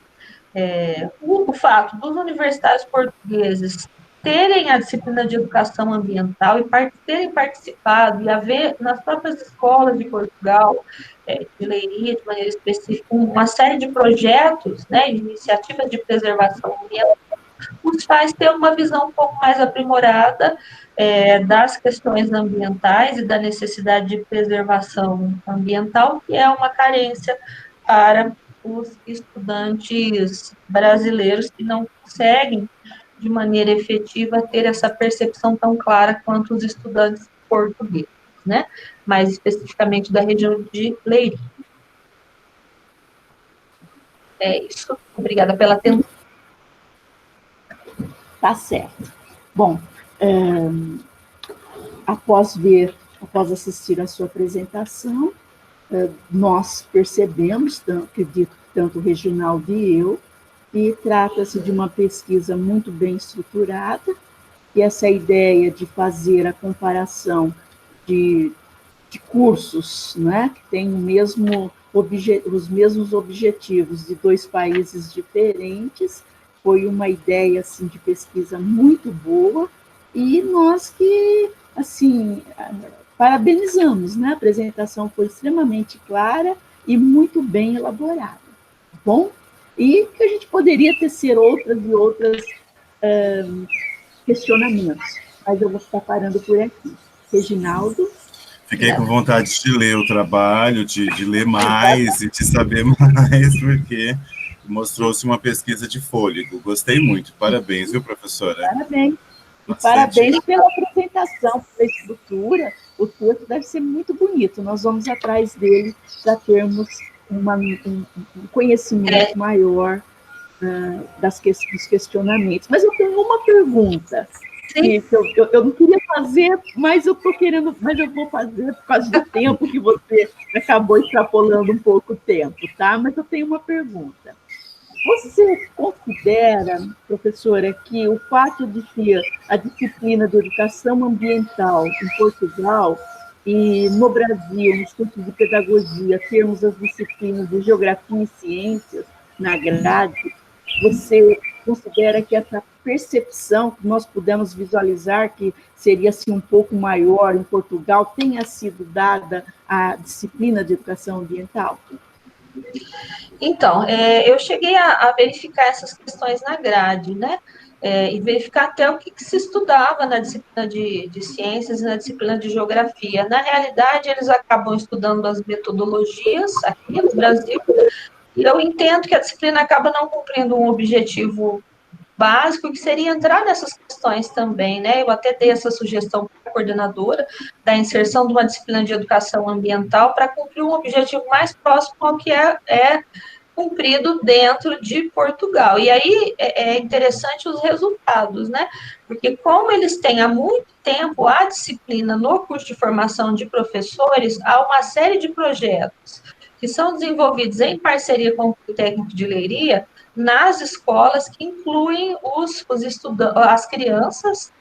O fato dos universitários portugueses terem a disciplina de educação ambiental e terem participado e haver nas próprias escolas de Portugal, de Leiria, de maneira específica, uma série de projetos, né, de iniciativas de preservação ambiental, os faz ter uma visão um pouco mais aprimorada das questões ambientais e da necessidade de preservação ambiental, que é uma carência para os estudantes brasileiros que não conseguem de maneira efetiva ter essa percepção tão clara quanto os estudantes portugueses, né? Mais especificamente da região de Leiria. É isso. Obrigada pela atenção. Tá certo. Bom, após assistir a sua apresentação, nós percebemos, acredito, tanto o Reginaldo e eu, e trata-se de uma pesquisa muito bem estruturada, que essa ideia de fazer a comparação de cursos, né, que têm os mesmos objetivos de dois países diferentes, foi uma ideia assim, de pesquisa muito boa, e nós que, assim, parabenizamos, né? A apresentação foi extremamente clara e muito bem elaborada, tá bom? E que a gente poderia tecer outras e outras questionamentos, mas eu vou ficar parando por aqui. Reginaldo? Fiquei com vontade de ler o trabalho, de ler mais e de saber mais, porque mostrou-se uma pesquisa de fôlego. Gostei muito. Parabéns, viu, professora? Parabéns. E parabéns pela apresentação, pela estrutura. O texto deve ser muito bonito. Nós vamos atrás dele para termos um conhecimento maior dos questionamentos. Mas eu tenho uma pergunta. Que eu não queria fazer, mas eu estou querendo, mas eu vou fazer por causa do tempo que você acabou extrapolando um pouco o tempo, tá? Mas eu tenho uma pergunta. Você considera, professora, que o fato de ter a disciplina de educação ambiental em Portugal e no Brasil, nos cursos de pedagogia, termos as disciplinas de geografia e ciências na grade, você considera que essa percepção que nós pudemos visualizar, que seria assim, um pouco maior em Portugal, tenha sido dada à disciplina de educação ambiental? Então, eu cheguei a verificar essas questões na grade, né? E verificar até o que se estudava na disciplina de ciências e na disciplina de geografia. Na realidade, eles acabam estudando as metodologias aqui no Brasil, e eu entendo que a disciplina acaba não cumprindo um objetivo básico, que seria entrar nessas questões também, né? Eu até dei essa sugestão para a coordenadora da inserção de uma disciplina de educação ambiental para cumprir um objetivo mais próximo ao que é cumprido dentro de Portugal. E aí é interessante os resultados, né? Porque como eles têm há muito tempo a disciplina no curso de formação de professores, há uma série de projetos que são desenvolvidos em parceria com o Politécnico de Leiria, nas escolas que incluem os estudantes, as crianças,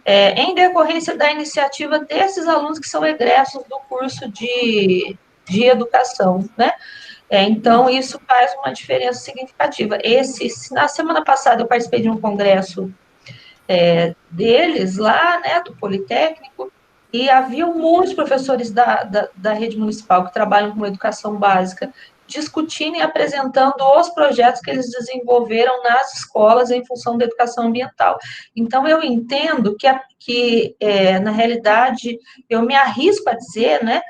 em decorrência da iniciativa desses alunos que são egressos do curso de educação, né? Então, isso faz uma diferença significativa. Na semana passada, eu participei de um congresso deles lá, né, do Politécnico, e havia muitos professores da rede municipal que trabalham com educação básica, discutindo e apresentando os projetos que eles desenvolveram nas escolas em função da educação ambiental. Então, eu entendo que na realidade, eu me arrisco a dizer, né,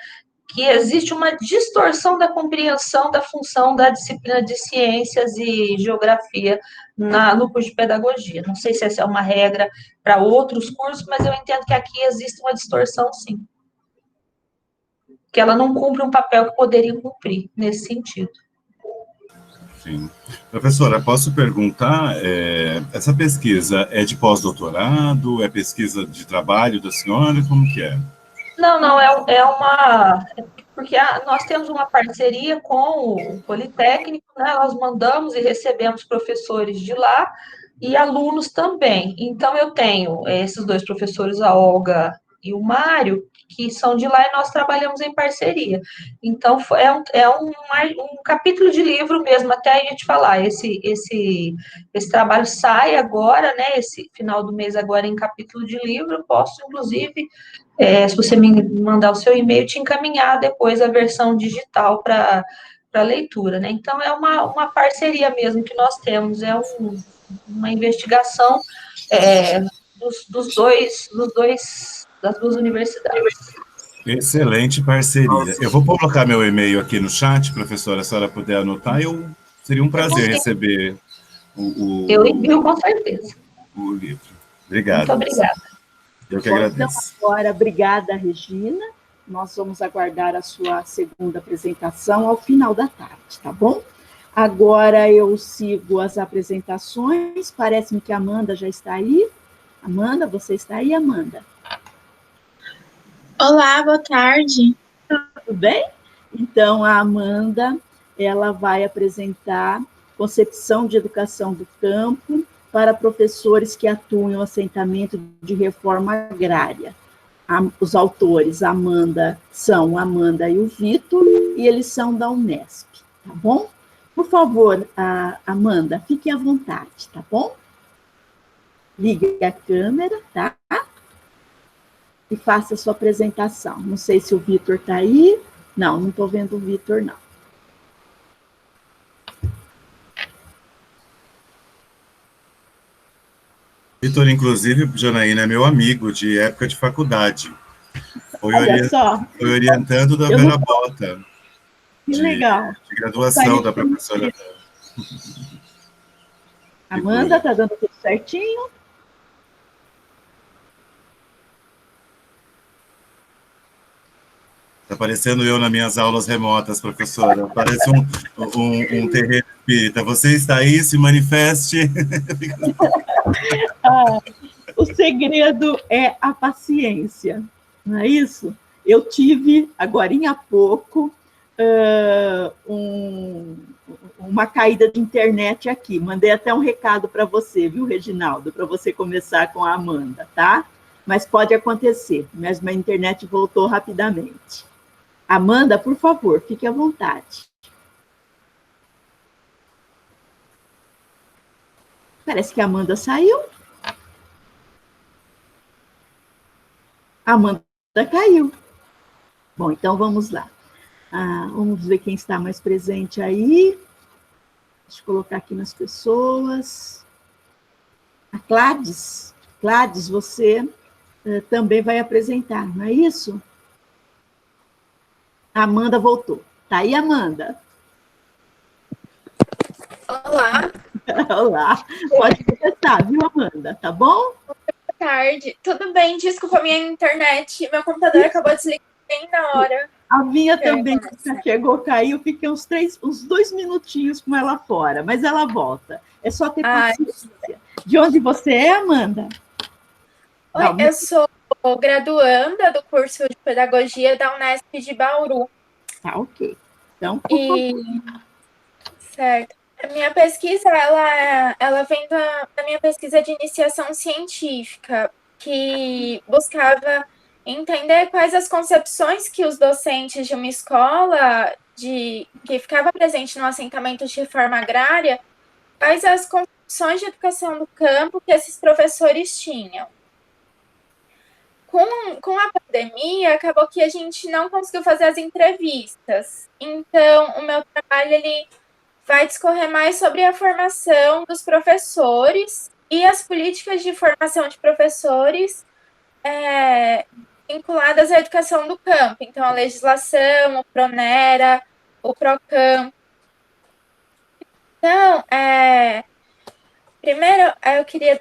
que existe uma distorção da compreensão da função da disciplina de ciências e geografia no curso de pedagogia. Não sei se essa é uma regra para outros cursos, mas eu entendo que aqui existe uma distorção, sim. Que ela não cumpre um papel que poderia cumprir nesse sentido. Sim. Professora, posso perguntar, essa pesquisa é de pós-doutorado, é pesquisa de trabalho da senhora, como que é? Não, porque nós temos uma parceria com o Politécnico, né? Nós mandamos e recebemos professores de lá e alunos também. Então, eu tenho esses dois professores, a Olga e o Mário, que são de lá e nós trabalhamos em parceria. Então, é um capítulo de livro mesmo, até a gente falar. Esse trabalho sai agora, né? Esse final do mês agora em capítulo de livro. Eu posso, inclusive, se você me mandar o seu e-mail, te encaminhar depois a versão digital para leitura, né? Então, é uma parceria mesmo que nós temos, uma investigação das duas universidades. Excelente parceria. Eu vou colocar meu e-mail aqui no chat, professora, se a senhora puder anotar, seria um prazer receber Eu envio com certeza. O livro. Obrigado. Muito obrigada. Eu que agradeço. Então, agora, obrigada, Regina. Nós vamos aguardar a sua segunda apresentação ao final da tarde, tá bom? Agora eu sigo as apresentações. Parece-me que a Amanda já está aí. Amanda, você está aí, Amanda? Olá, boa tarde. Tudo bem? Então, a Amanda, ela vai apresentar concepção de educação do campo para professores que atuam no assentamento de reforma agrária. Os autores são Amanda e o Vitor, e eles são da Unesp, tá bom? Por favor, Amanda, fique à vontade, tá bom? Ligue a câmera, tá? E faça a sua apresentação. Não sei se o Vitor está aí. Não estou vendo o Vitor, não. Vitor, inclusive, Janaína, é meu amigo de época de faculdade. Foi orientando da Vera Bota. Que legal. De graduação da professora. Amanda, está dando tudo certinho? Está parecendo eu nas minhas aulas remotas, professora. Parece um terreiro espírita. Você está aí, se manifeste. O segredo é a paciência, não é isso? Eu tive, agorinha há pouco, uma caída de internet aqui. Mandei até um recado para você, viu, Reginaldo? Para você começar com a Amanda, tá? Mas pode acontecer, mas a internet voltou rapidamente. Amanda, por favor, fique à vontade. Parece que a Amanda saiu. A Amanda caiu. Bom, então vamos lá. Vamos ver quem está mais presente aí. Deixa eu colocar aqui nas pessoas. A Cláudia. Cláudia, você também vai apresentar, não é isso? A Amanda voltou. Tá aí, Amanda? Olá. Olá. Pode começar, viu, Amanda? Tá bom? Boa tarde. Tudo bem? Desculpa a minha internet. Meu computador acabou de desligar bem na hora. A minha também chegou, caiu. Fiquei uns 2 minutinhos com ela fora, mas ela volta. É só ter paciência. De onde você é, Amanda? Oi, eu sou graduanda do curso de Pedagogia da Unesp de Bauru. Tá, ok. Então, por favor. Certo. A minha pesquisa, ela vem da minha pesquisa de iniciação científica, que buscava entender quais as concepções que os docentes de uma escola que ficava presente no assentamento de reforma agrária, quais as concepções de educação do campo que esses professores tinham. Com a pandemia, acabou que a gente não conseguiu fazer as entrevistas. Então, o meu trabalho, ele vai discorrer mais sobre a formação dos professores e as políticas de formação de professores vinculadas à educação do campo. Então, a legislação, o PRONERA, o PROCAM. Então, primeiro, eu queria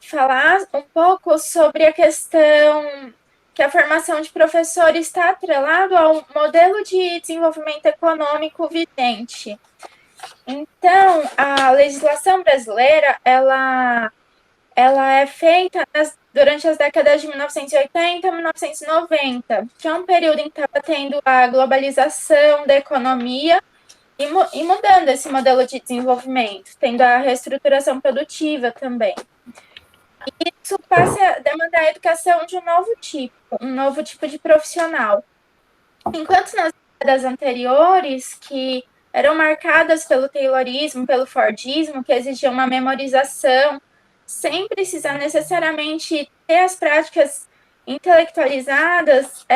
falar um pouco sobre a questão que a formação de professores está atrelado ao modelo de desenvolvimento econômico vigente. Então, a legislação brasileira, ela é feita durante as décadas de 1980 e 1990, que é um período em que estava tendo a globalização da economia e mudando esse modelo de desenvolvimento, tendo a reestruturação produtiva também. E isso passa a demandar a educação de um novo tipo de profissional. Enquanto nas décadas anteriores, que eram marcadas pelo Taylorismo, pelo Fordismo, que exigiam uma memorização, sem precisar necessariamente ter as práticas intelectualizadas,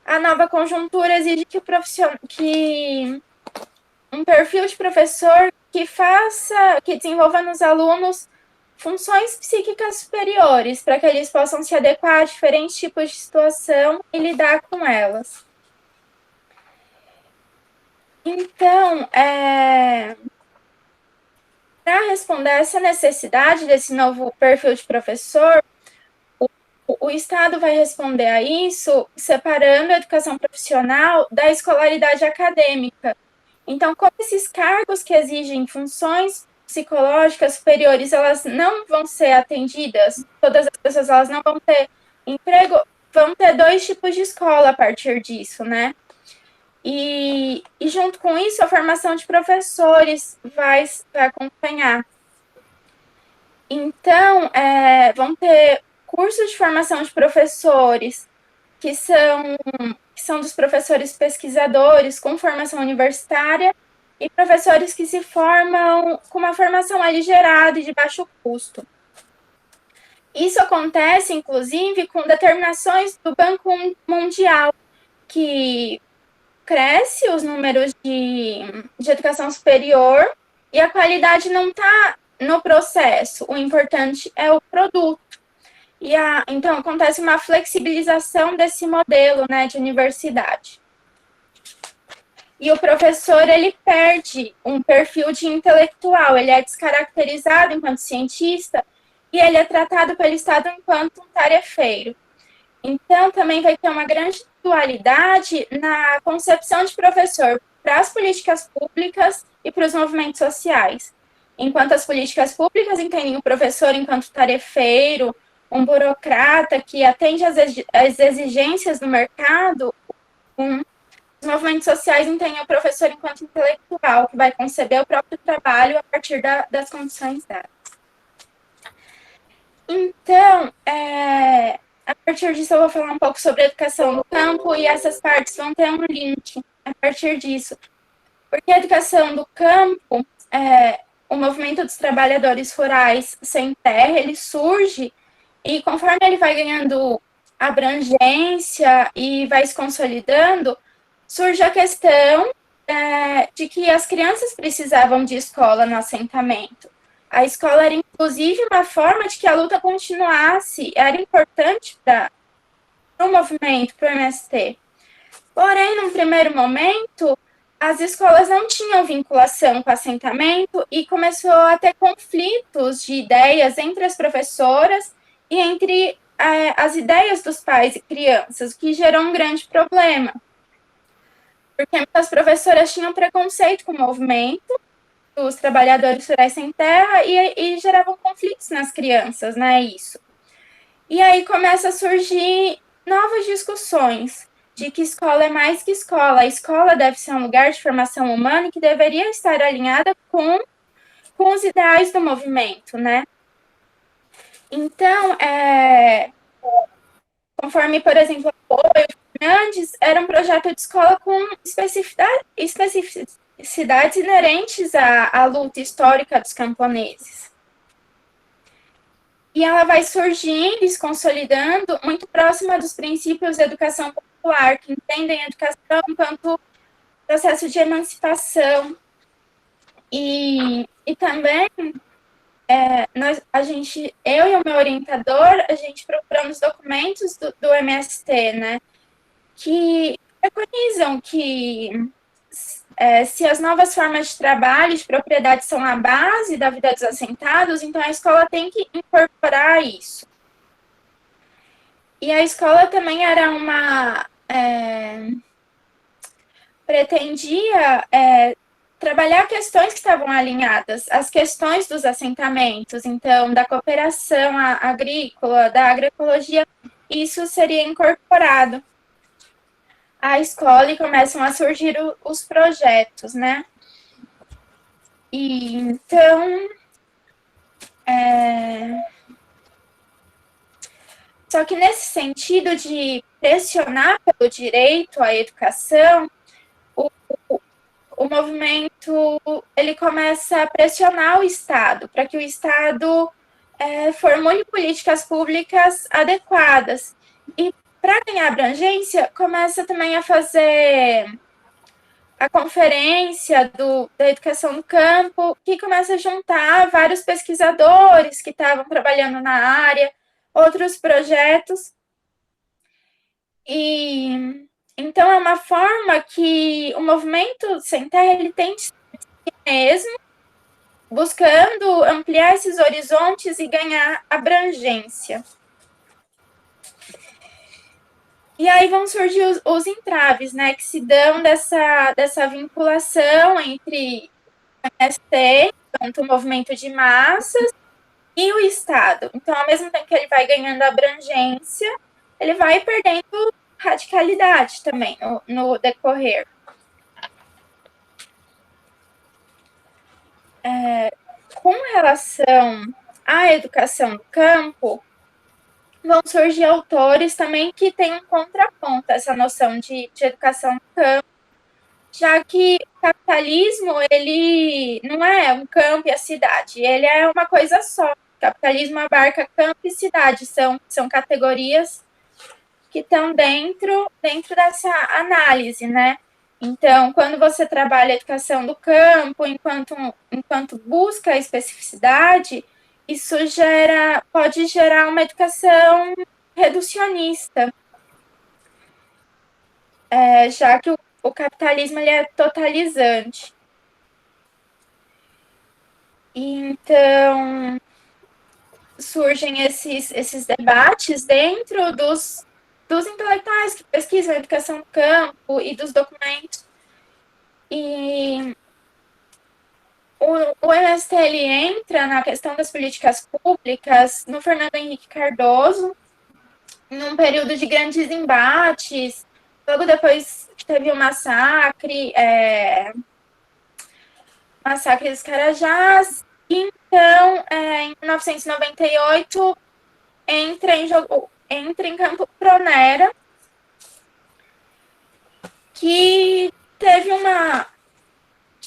a nova conjuntura exige que um perfil de professor que desenvolva nos alunos funções psíquicas superiores, para que eles possam se adequar a diferentes tipos de situação e lidar com elas. Então, para responder a essa necessidade desse novo perfil de professor, o Estado vai responder a isso separando a educação profissional da escolaridade acadêmica. Então, como esses cargos que exigem funções psicológicas superiores, elas não vão ser atendidas, todas as pessoas elas não vão ter emprego, vão ter 2 tipos de escola a partir disso, né? E junto com isso, a formação de professores vai acompanhar. Então, vão ter cursos de formação de professores que são dos professores pesquisadores com formação universitária e professores que se formam com uma formação aligerada e de baixo custo. Isso acontece, inclusive, com determinações do Banco Mundial, que cresce os números de educação superior e a qualidade não está no processo. O importante é o produto. Então, acontece uma flexibilização desse modelo, né, de universidade. E o professor, ele perde um perfil de intelectual, ele é descaracterizado enquanto cientista e ele é tratado pelo Estado enquanto um tarefeiro. Então, também vai ter uma grande dualidade na concepção de professor para as políticas públicas e para os movimentos sociais. Enquanto as políticas públicas entendem o professor enquanto tarefeiro, um burocrata que atende às exigências do mercado, os movimentos sociais entendem o professor enquanto intelectual, que vai conceber o próprio trabalho a partir das condições dadas. Então, a partir disso eu vou falar um pouco sobre a educação no campo e essas partes vão ter um link a partir disso. Porque a educação do campo, o movimento dos trabalhadores rurais sem terra, ele surge e conforme ele vai ganhando abrangência e vai se consolidando, surge a questão de que as crianças precisavam de escola no assentamento. A escola era, inclusive, uma forma de que a luta continuasse, era importante para o movimento, para o MST. Porém, num primeiro momento, as escolas não tinham vinculação com o assentamento e começou a ter conflitos de ideias entre as professoras e entre as ideias dos pais e crianças, o que gerou um grande problema. Porque muitas professoras tinham preconceito com o movimento, os trabalhadores rurais sem terra, e geravam conflitos nas crianças, né, isso. E aí começa a surgir novas discussões de que escola é mais que escola. A escola deve ser um lugar de formação humana e que deveria estar alinhada com os ideais do movimento, né. Então, conforme, por exemplo, o Apoio Fernandes, era um projeto de escola com especificidades inerentes à luta histórica dos camponeses. E ela vai surgindo e se consolidando muito próxima dos princípios da educação popular, que entendem a educação enquanto processo de emancipação. E também, eu e o meu orientador, a gente procuramos documentos do MST, né, que preconizam que se as novas formas de trabalho e de propriedade são a base da vida dos assentados, então a escola tem que incorporar isso. E a escola também era pretendia trabalhar questões que estavam alinhadas, as questões dos assentamentos, então, da cooperação agrícola, da agroecologia, isso seria incorporado à escola e começam a surgir os projetos, né? E, então, só que nesse sentido de pressionar pelo direito à educação, o movimento ele começa a pressionar o Estado, para que o Estado formule políticas públicas adequadas. E para ganhar abrangência, começa também a fazer a conferência da educação no campo, que começa a juntar vários pesquisadores que estavam trabalhando na área, outros projetos. E então é uma forma que o movimento sem terra ele tem de si mesmo, buscando ampliar esses horizontes e ganhar abrangência. E aí vão surgir os entraves, né, que se dão dessa vinculação entre o MST, tanto o movimento de massas, e o Estado. Então, ao mesmo tempo que ele vai ganhando abrangência, ele vai perdendo radicalidade também no decorrer. Com relação à educação do campo, vão surgir autores também que têm um contraponto a essa noção de educação do campo, já que o capitalismo, ele não é um campo e a cidade, ele é uma coisa só. O capitalismo abarca campo e cidade, são categorias que estão dentro dessa análise, né? Então, quando você trabalha a educação do campo, enquanto busca a especificidade, isso pode gerar uma educação reducionista, já que o capitalismo ele é totalizante. Então, surgem esses debates dentro dos intelectuais que pesquisam a educação do campo e dos documentos. E o MST entra na questão das políticas públicas no Fernando Henrique Cardoso, num período de grandes embates, logo depois que teve o massacre dos Carajás. Então, em 1998, entra em campo Pronera, que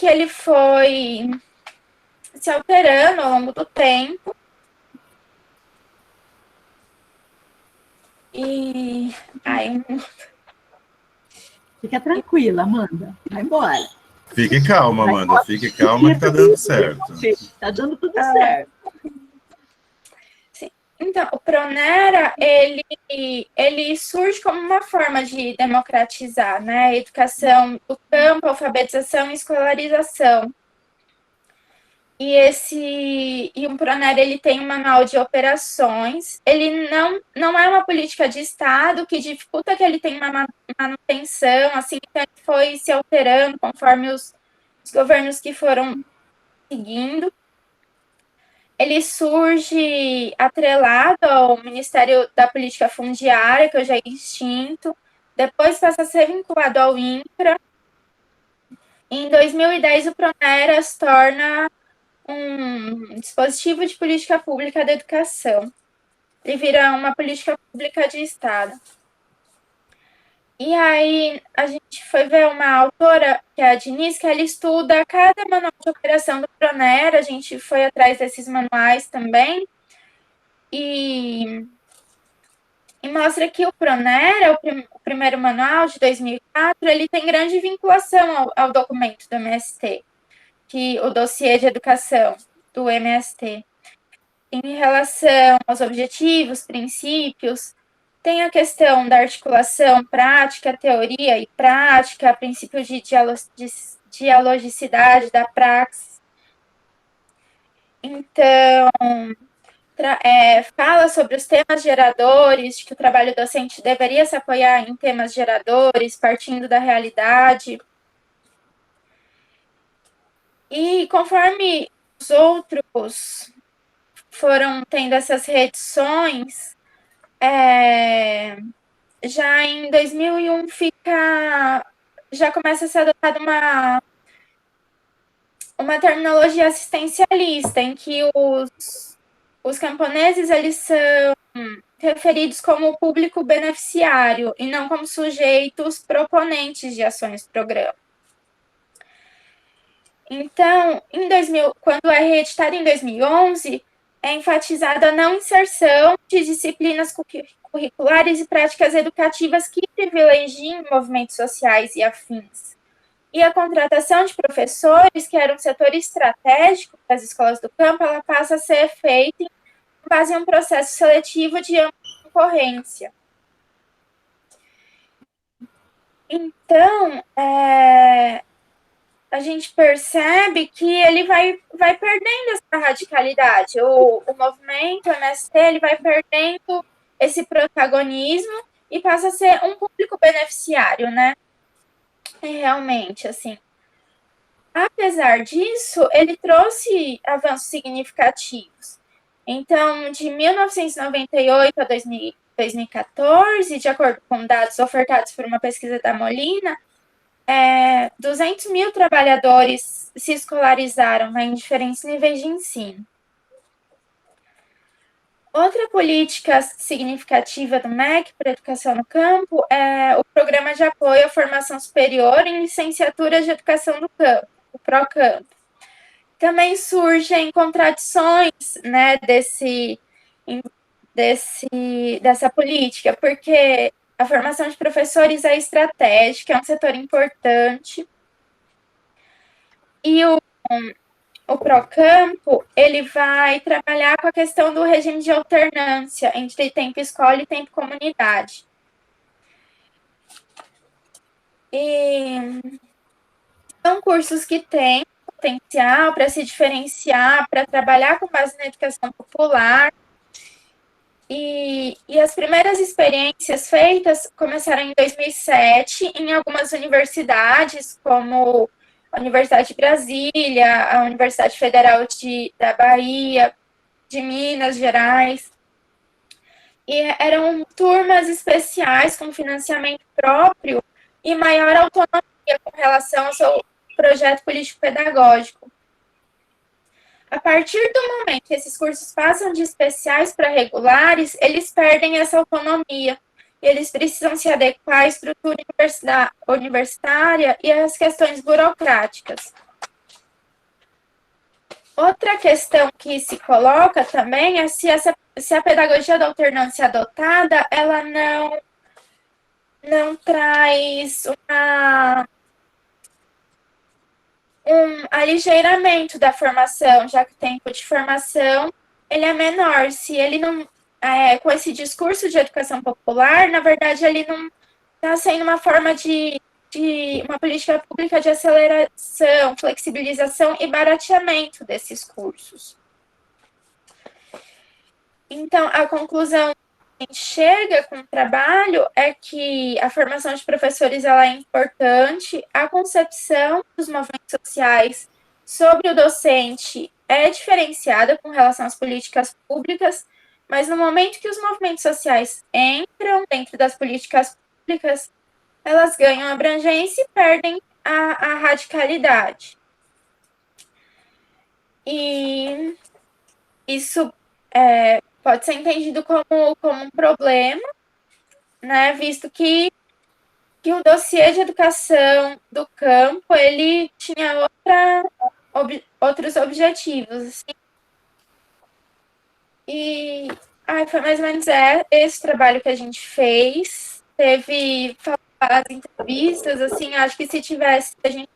ele foi se alterando ao longo do tempo. E Fica tranquila, Amanda. Vai embora. Fique calma, Amanda. Fique calma que tá dando certo. Tá dando tudo certo. Sim. Então, o Pronera, ele surge como uma forma de democratizar, né? A educação do campo, alfabetização e escolarização. E o Pronera, ele tem um manual de operações. Ele não é uma política de Estado que dificulta que ele tenha uma manutenção, assim, então ele foi se alterando conforme os governos que foram seguindo. Ele surge atrelado ao Ministério da Política Fundiária, que hoje é extinto, depois passa a ser vinculado ao INCRA. Em 2010, o Pronera se torna um dispositivo de política pública da educação. Ele vira uma política pública de Estado. E aí, a gente foi ver uma autora, que é a Diniz, que ela estuda cada manual de operação do Pronera. A gente foi atrás desses manuais também. E mostra que o Pronera, o primeiro manual de 2004, ele tem grande vinculação ao documento do MST, o dossiê de educação do MST. Em relação aos objetivos, princípios, tem a questão da articulação prática, teoria e prática, princípio de dialogicidade da praxis. Então, fala sobre os temas geradores, de que o trabalho docente deveria se apoiar em temas geradores, partindo da realidade. E conforme os outros foram tendo essas reedições, já em 2001 já começa a ser adotada uma terminologia assistencialista, em que os camponeses eles são referidos como público beneficiário e não como sujeitos proponentes de ações do programa. Então, quando é reeditado em 2011, é enfatizada a não inserção de disciplinas curriculares e práticas educativas que privilegiem movimentos sociais e afins. E a contratação de professores, que era um setor estratégico das escolas do campo, ela passa a ser feita em base em um processo seletivo de ampla concorrência. Então, a gente percebe que ele vai perdendo essa radicalidade. O movimento MST, ele vai perdendo esse protagonismo e passa a ser um público beneficiário, né? Realmente, assim. Apesar disso, ele trouxe avanços significativos. Então, de 1998 a 2014, de acordo com dados ofertados por uma pesquisa da Molina, 200 mil trabalhadores se escolarizaram, né, em diferentes níveis de ensino. Outra política significativa do MEC para a educação no campo é o Programa de Apoio à Formação Superior em Licenciatura de Educação do Campo, o PROCAMP. Também surgem contradições, né, dessa política, porque a formação de professores é estratégica, é um setor importante, e o Procampo, ele vai trabalhar com a questão do regime de alternância entre tempo escola e tempo comunidade. E são cursos que têm potencial para se diferenciar, para trabalhar com base na educação popular. E as primeiras experiências feitas começaram em 2007 em algumas universidades, como a Universidade de Brasília, a Universidade Federal da Bahia, de Minas Gerais. E eram turmas especiais com financiamento próprio e maior autonomia com relação ao seu projeto político-pedagógico. A partir do momento que esses cursos passam de especiais para regulares, eles perdem essa autonomia. Eles precisam se adequar à estrutura universitária e às questões burocráticas. Outra questão que se coloca também é se a pedagogia da alternância adotada, ela não traz um aligeiramento da formação, já que o tempo de formação ele é menor. Se ele não, com esse discurso de educação popular, na verdade, ele não está sendo uma forma de uma política pública de aceleração, flexibilização e barateamento desses cursos. Então, a conclusão que a gente chega com o trabalho é que a formação de professores ela é importante, a concepção dos movimentos sociais sobre o docente é diferenciada com relação às políticas públicas, mas no momento que os movimentos sociais entram dentro das políticas públicas, elas ganham abrangência e perdem a radicalidade. E isso pode ser entendido como um problema, né, visto que o dossiê de educação do campo, ele tinha outros objetivos, assim. E foi mais ou menos esse trabalho que a gente fez. Teve as entrevistas, assim, acho que se a gente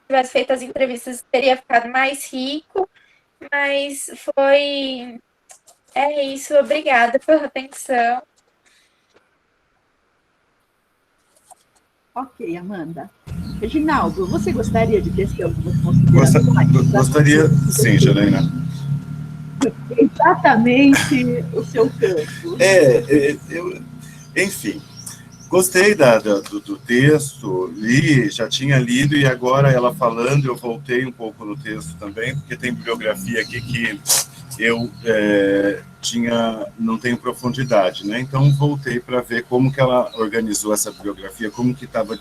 tivesse feito as entrevistas, teria ficado mais rico, mas foi... É isso, obrigada pela atenção. Ok, Amanda. Reginaldo, você gostaria de ter algumas considerações? Gostaria, sim, Janaína. Exatamente o seu campo. Enfim, gostei do texto, já tinha lido, e agora ela falando, eu voltei um pouco no texto também, porque tem bibliografia aqui que eu não tenho profundidade, né? Então voltei para ver como que ela organizou essa bibliografia, como que estava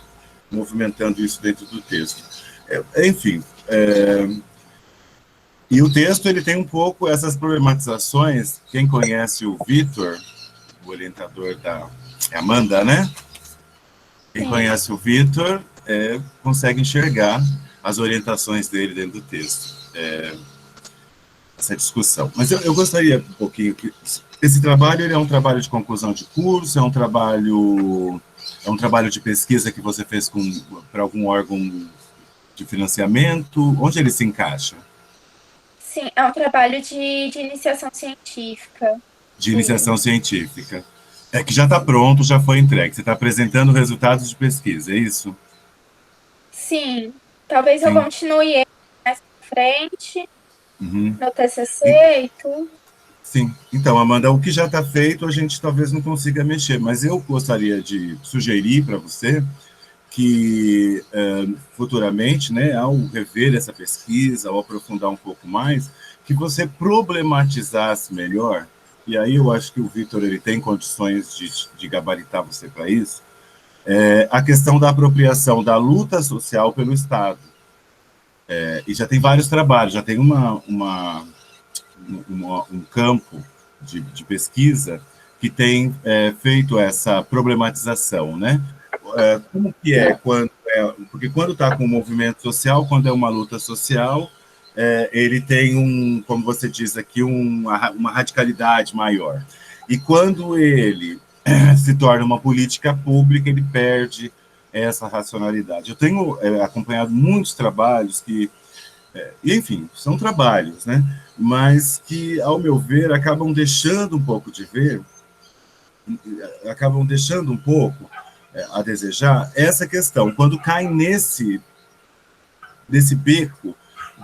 movimentando isso dentro do texto. Enfim, e o texto ele tem um pouco essas problematizações. Quem conhece o Vitor, o orientador da Amanda, né? Quem conhece o Vitor consegue enxergar as orientações dele dentro do texto. Essa discussão. Mas eu gostaria um pouquinho que esse trabalho ele é um trabalho de conclusão de curso, é um trabalho de pesquisa que você fez para algum órgão de financiamento, onde ele se encaixa? Sim, é um trabalho de iniciação científica. De iniciação científica. Que já está pronto, já foi entregue. Você está apresentando resultados de pesquisa, é isso? Sim. Talvez eu continue mais para frente. No TCC e tudo. Sim. Então, Amanda, o que já está feito, a gente talvez não consiga mexer, mas eu gostaria de sugerir para você que, futuramente, né, ao rever essa pesquisa, ao aprofundar um pouco mais, que você problematizasse melhor, e aí eu acho que o Vitor ele tem condições de gabaritar você para isso, a questão da apropriação da luta social pelo Estado. E já tem vários trabalhos, já tem um campo de pesquisa que tem feito essa problematização, né? Como que porque quando está com um movimento social, quando é uma luta social, ele tem como você diz aqui, uma radicalidade maior. E quando ele se torna uma política pública, ele perde essa racionalidade. Eu tenho acompanhado muitos trabalhos que, enfim, são trabalhos, né? Mas que, ao meu ver, acabam deixando um pouco a desejar essa questão, quando caem nesse beco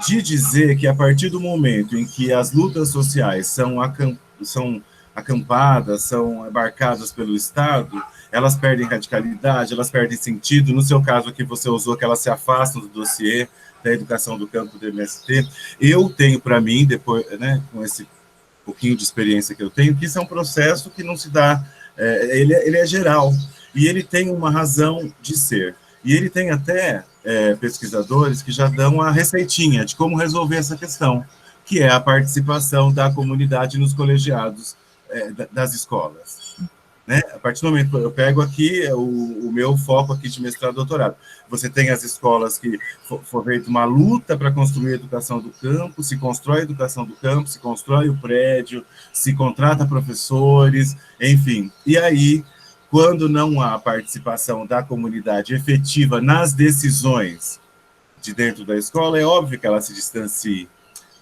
de dizer que, a partir do momento em que as lutas sociais são acampadas, são abarcadas pelo Estado, elas perdem radicalidade, elas perdem sentido. No seu caso aqui, você usou que elas se afastam do dossiê da educação do campo do MST. Eu tenho para mim, depois, né, com esse pouquinho de experiência que eu tenho, que isso é um processo que não se dá, ele é geral, e ele tem uma razão de ser. E ele tem até pesquisadores que já dão a receitinha de como resolver essa questão, que é a participação da comunidade nos colegiados das escolas. Né? A partir do momento que eu pego aqui o meu foco aqui de mestrado e doutorado, você tem as escolas que foi feita uma luta para construir a educação do campo, se constrói a educação do campo, se constrói o prédio, se contrata professores, enfim. E aí, quando não há participação da comunidade efetiva nas decisões de dentro da escola, é óbvio que ela se distancie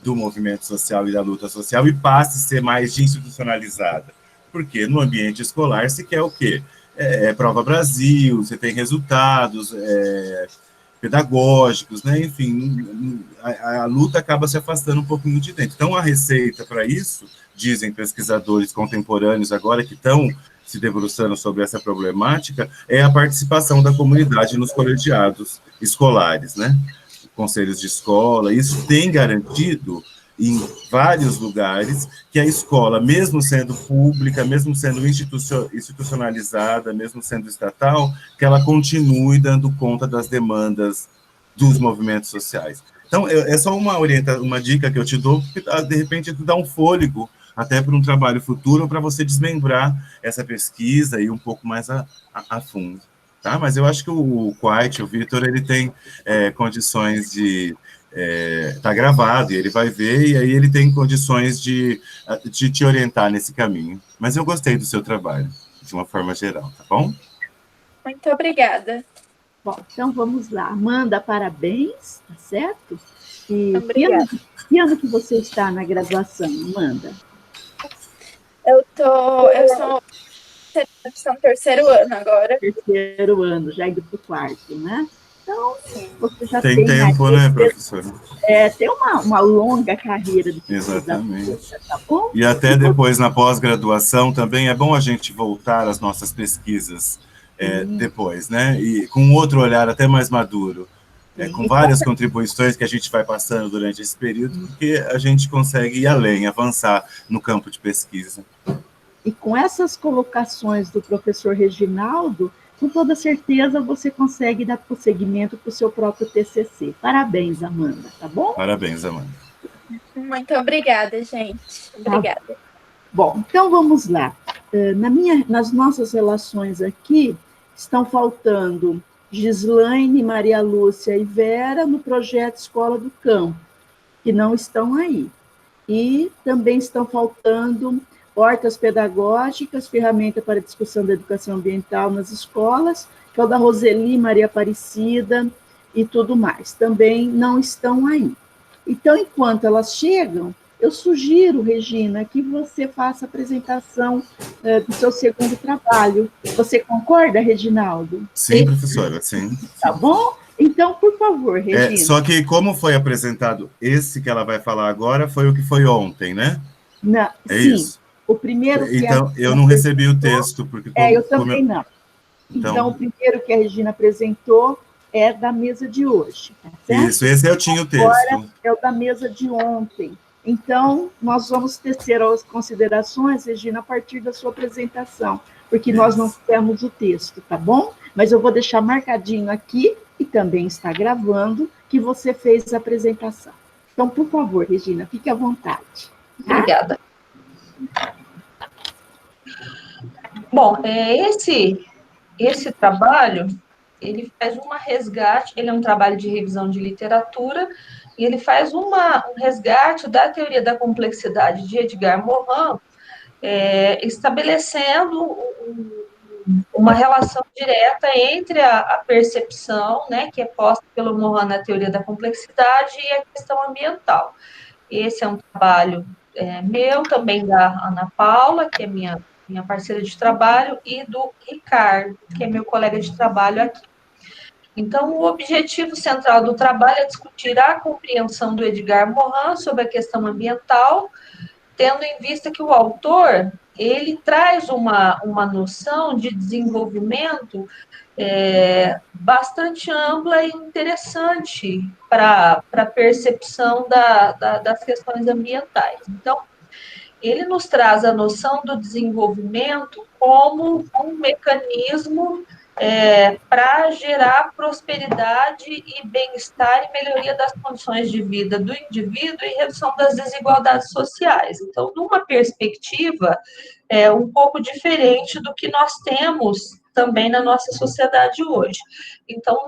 do movimento social e da luta social e passe a ser mais institucionalizada. Porque no ambiente escolar se quer o quê? Prova Brasil, você tem resultados pedagógicos, né? Enfim, a luta acaba se afastando um pouquinho de dentro. Então, a receita para isso, dizem pesquisadores contemporâneos agora que estão se debruçando sobre essa problemática, é a participação da comunidade nos colegiados escolares, né? Conselhos de escola. Isso tem garantido em vários lugares que a escola, mesmo sendo pública, mesmo sendo institucionalizada, mesmo sendo estatal, que ela continue dando conta das demandas dos movimentos sociais. Então, é só uma dica que eu te dou, porque, de repente, tu dá um fôlego até para um trabalho futuro, para você desmembrar essa pesquisa e ir um pouco mais a fundo. Tá? Mas eu acho que o Quite, o Vitor, ele tem condições de... Está gravado, e ele vai ver, e aí ele tem condições de te orientar nesse caminho. Mas eu gostei do seu trabalho, de uma forma geral, tá bom? Muito obrigada. Bom, então vamos lá. Amanda, parabéns, tá certo? E Obrigada. que ano que você está na graduação, Amanda? Eu sou no terceiro ano agora. Terceiro ano, já indo para o quarto, né? Então, você já tem tempo, aí, né, professora? Tem uma longa carreira de pesquisa. Exatamente. Tá bom? E até depois, na pós-graduação, também é bom a gente voltar às nossas pesquisas depois, né? E com um outro olhar até mais maduro, com várias contribuições que a gente vai passando durante esse período, porque a gente consegue ir além, avançar no campo de pesquisa. E com essas colocações do professor Reginaldo, com toda certeza você consegue dar prosseguimento para o seu próprio TCC. Parabéns, Amanda, tá bom? Parabéns, Amanda. Muito obrigada, gente. Obrigada. Tá. Bom, então vamos lá. Nas nossas relações aqui, estão faltando Gislaine, Maria Lúcia e Vera no projeto Escola do Campo, que não estão aí. E também estão faltando hortas pedagógicas, ferramenta para discussão da educação ambiental nas escolas, que é o da Roseli, Maria Aparecida e tudo mais. Também não estão aí. Então, enquanto elas chegam, eu sugiro, Regina, que você faça a apresentação do seu segundo trabalho. Você concorda, Reginaldo? Sim, professora, sim. Tá bom? Então, por favor, Regina. Só que como foi apresentado esse que ela vai falar agora, foi o que foi ontem, né? Não, sim. Isso. O primeiro que então, eu não recebi o texto. Porque eu também não. Então, o primeiro que a Regina apresentou é da mesa de hoje. Tá certo? Isso, esse eu tinha o texto. Agora é o da mesa de ontem. Então, nós vamos tecer as considerações, Regina, a partir da sua apresentação, porque nós não temos o texto, tá bom? Mas eu vou deixar marcadinho aqui, e também está gravando, que você fez a apresentação. Então, por favor, Regina, fique à vontade. Obrigada. Tá? Bom, esse trabalho, ele faz um resgate, ele é um trabalho de revisão de literatura, e ele faz um resgate da teoria da complexidade de Edgar Morin, estabelecendo uma relação direta entre a percepção, né, que é posta pelo Morin na teoria da complexidade, e a questão ambiental. Esse é um trabalho meu, também da Ana Paula, que é minha parceira de trabalho, e do Ricardo, que é meu colega de trabalho aqui. Então, o objetivo central do trabalho é discutir a compreensão do Edgar Morin sobre a questão ambiental, tendo em vista que o autor, ele traz uma noção de desenvolvimento bastante ampla e interessante para a percepção das questões ambientais. Então, ele nos traz a noção do desenvolvimento como um mecanismo para gerar prosperidade e bem-estar e melhoria das condições de vida do indivíduo e redução das desigualdades sociais. Então, numa perspectiva um pouco diferente do que nós temos também na nossa sociedade hoje. Então,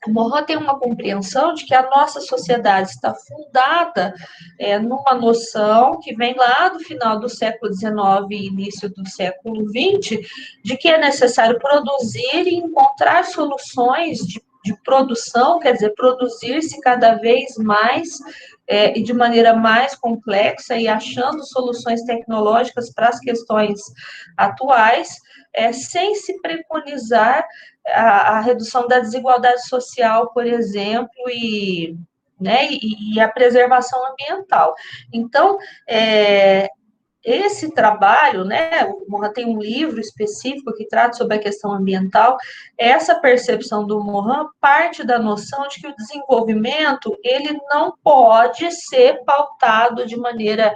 Morin tem uma compreensão de que a nossa sociedade está fundada numa noção que vem lá do final do século XIX e início do século XX, de que é necessário produzir e encontrar soluções de produção, quer dizer, produzir-se cada vez mais e de maneira mais complexa e achando soluções tecnológicas para as questões atuais, sem se preconizar a redução da desigualdade social, por exemplo, e a preservação ambiental. Então, esse trabalho, né, o Morin tem um livro específico que trata sobre a questão ambiental, essa percepção do Morin parte da noção de que o desenvolvimento, ele não pode ser pautado de maneira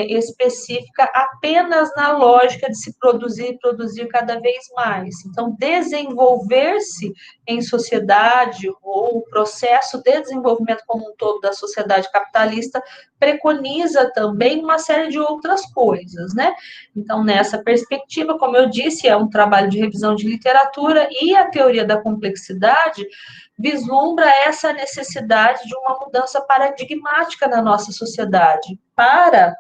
específica apenas na lógica de se produzir e produzir cada vez mais. Então, desenvolver-se em sociedade, ou o processo de desenvolvimento como um todo da sociedade capitalista, preconiza também uma série de outras coisas, né? Então, nessa perspectiva, como eu disse, é um trabalho de revisão de literatura, e a teoria da complexidade vislumbra essa necessidade de uma mudança paradigmática na nossa sociedade, para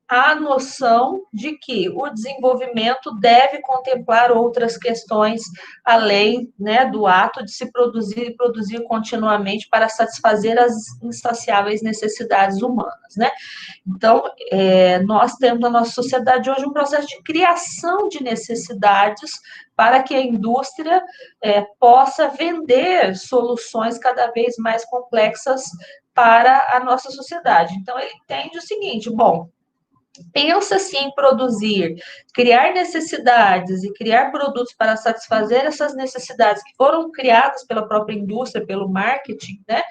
a noção de que o desenvolvimento deve contemplar outras questões além, né, do ato de se produzir e produzir continuamente para satisfazer as insaciáveis necessidades humanas, né? Então, nós temos na nossa sociedade hoje um processo de criação de necessidades para que a indústria possa vender soluções cada vez mais complexas para a nossa sociedade. Então, ele entende o seguinte: bom, pensa-se em produzir, criar necessidades e criar produtos para satisfazer essas necessidades que foram criadas pela própria indústria, pelo marketing, né?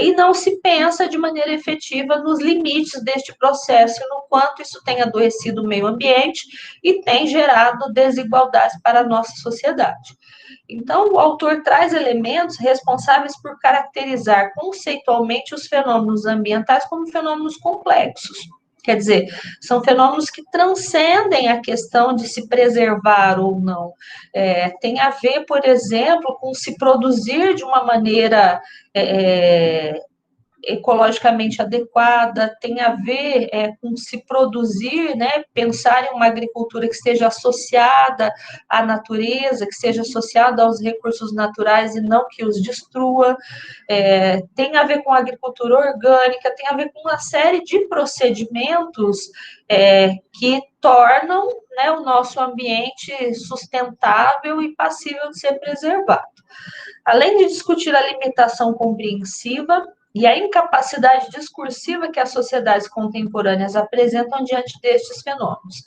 E não se pensa de maneira efetiva nos limites deste processo e no quanto isso tem adoecido o meio ambiente e tem gerado desigualdades para a nossa sociedade. Então, o autor traz elementos responsáveis por caracterizar conceitualmente os fenômenos ambientais como fenômenos complexos. Quer dizer, são fenômenos que transcendem a questão de se preservar ou não. Tem a ver, por exemplo, com se produzir de uma maneira ecologicamente adequada, tem a ver com se produzir, né, pensar em uma agricultura que esteja associada à natureza, que seja associada aos recursos naturais e não que os destrua, tem a ver com a agricultura orgânica, tem a ver com uma série de procedimentos que tornam, né, o nosso ambiente sustentável e passível de ser preservado. Além de discutir a limitação compreensiva e a incapacidade discursiva que as sociedades contemporâneas apresentam diante destes fenômenos,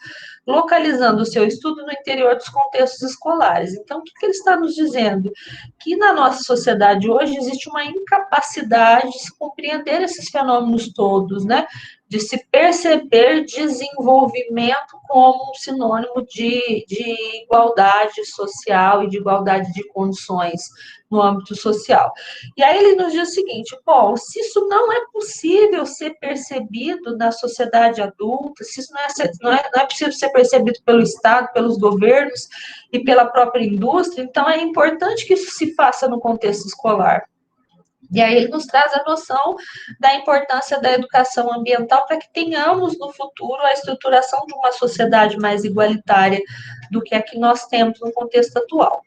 localizando o seu estudo no interior dos contextos escolares. Então, o que ele está nos dizendo? Que na nossa sociedade hoje existe uma incapacidade de se compreender esses fenômenos todos, né? De se perceber desenvolvimento como um sinônimo de igualdade social e de igualdade de condições no âmbito social. E aí ele nos diz o seguinte: bom, se isso não é possível ser percebido na sociedade adulta, se isso não é possível ser percebido pelo Estado, pelos governos e pela própria indústria. Então, é importante que isso se faça no contexto escolar. E aí ele nos traz a noção da importância da educação ambiental para que tenhamos no futuro a estruturação de uma sociedade mais igualitária do que a que nós temos no contexto atual.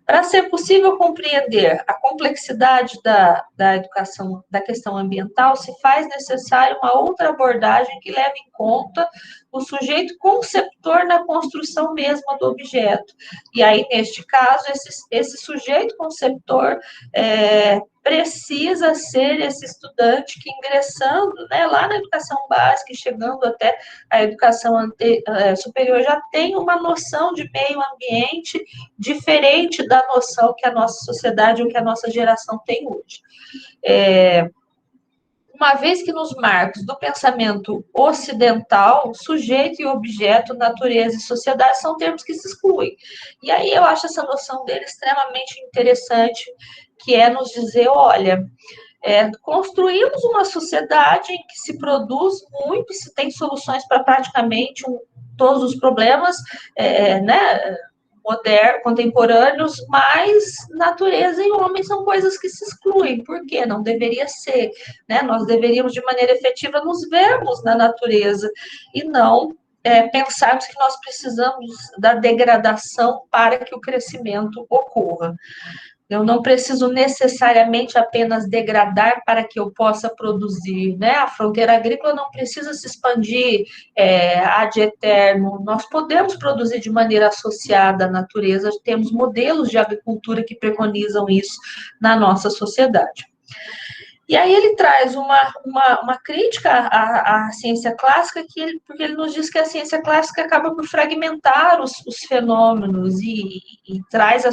Para ser possível compreender a complexidade da educação, da questão ambiental, se faz necessário uma outra abordagem que leve em conta o sujeito conceptor na construção mesma do objeto. E aí, neste caso, esse sujeito conceptor precisa ser esse estudante que, ingressando, né, lá na educação básica e chegando até a educação superior, já tem uma noção de meio ambiente diferente da noção que a nossa sociedade ou que a nossa geração tem hoje. Uma vez que nos marcos do pensamento ocidental, sujeito e objeto, natureza e sociedade são termos que se excluem. E aí eu acho essa noção dele extremamente interessante, que é nos dizer, olha, construímos uma sociedade em que se produz muito, se tem soluções para praticamente todos os problemas, né, contemporâneos, mas natureza e homem são coisas que se excluem. Por quê? Não deveria ser, né? Nós deveríamos, de maneira efetiva, nos vermos na natureza e não pensarmos que nós precisamos da degradação para que o crescimento ocorra. Eu não preciso necessariamente apenas degradar para que eu possa produzir, né? A fronteira agrícola não precisa se expandir ad eterno. Nós podemos produzir de maneira associada à natureza, temos modelos de agricultura que preconizam isso na nossa sociedade. E aí ele traz uma crítica à ciência clássica, porque ele nos diz que a ciência clássica acaba por fragmentar os fenômenos e traz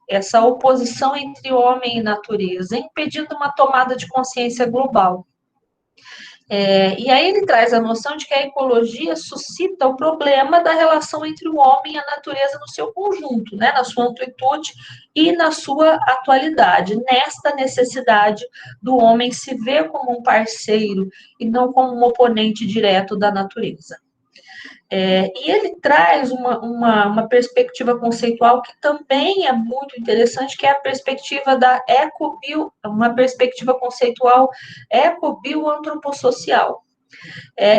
essa oposição entre homem e natureza, impedindo uma tomada de consciência global. E aí ele traz a noção de que a ecologia suscita o problema da relação entre o homem e a natureza no seu conjunto, né, na sua amplitude e na sua atualidade, nesta necessidade do homem se ver como um parceiro e não como um oponente direto da natureza. E ele traz uma perspectiva conceitual que também é muito interessante, que é a perspectiva da uma perspectiva conceitual eco-bio-antropossocial.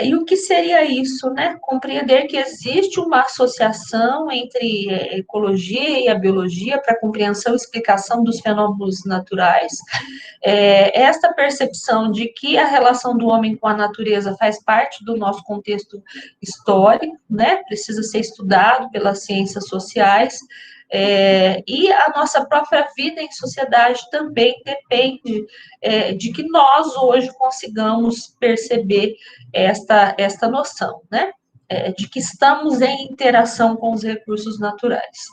E o que seria isso, né? Compreender que existe uma associação entre a ecologia e a biologia para a compreensão e explicação dos fenômenos naturais. Esta percepção de que a relação do homem com a natureza faz parte do nosso contexto histórico, né? Precisa ser estudado pelas ciências sociais. E a nossa própria vida em sociedade também depende de que nós hoje consigamos perceber esta noção, né? De que estamos em interação com os recursos naturais,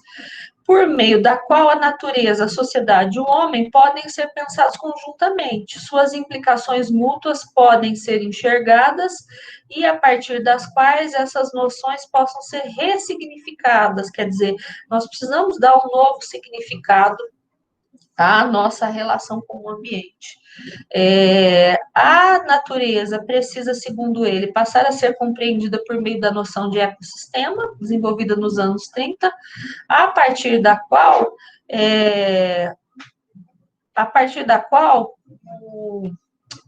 por meio da qual a natureza, a sociedade e o homem podem ser pensados conjuntamente. Suas implicações mútuas podem ser enxergadas e a partir das quais essas noções possam ser ressignificadas, quer dizer, nós precisamos dar um novo significado à nossa relação com o ambiente. A natureza precisa, segundo ele, passar a ser compreendida por meio da noção de ecossistema, desenvolvida nos anos 30, a partir da qual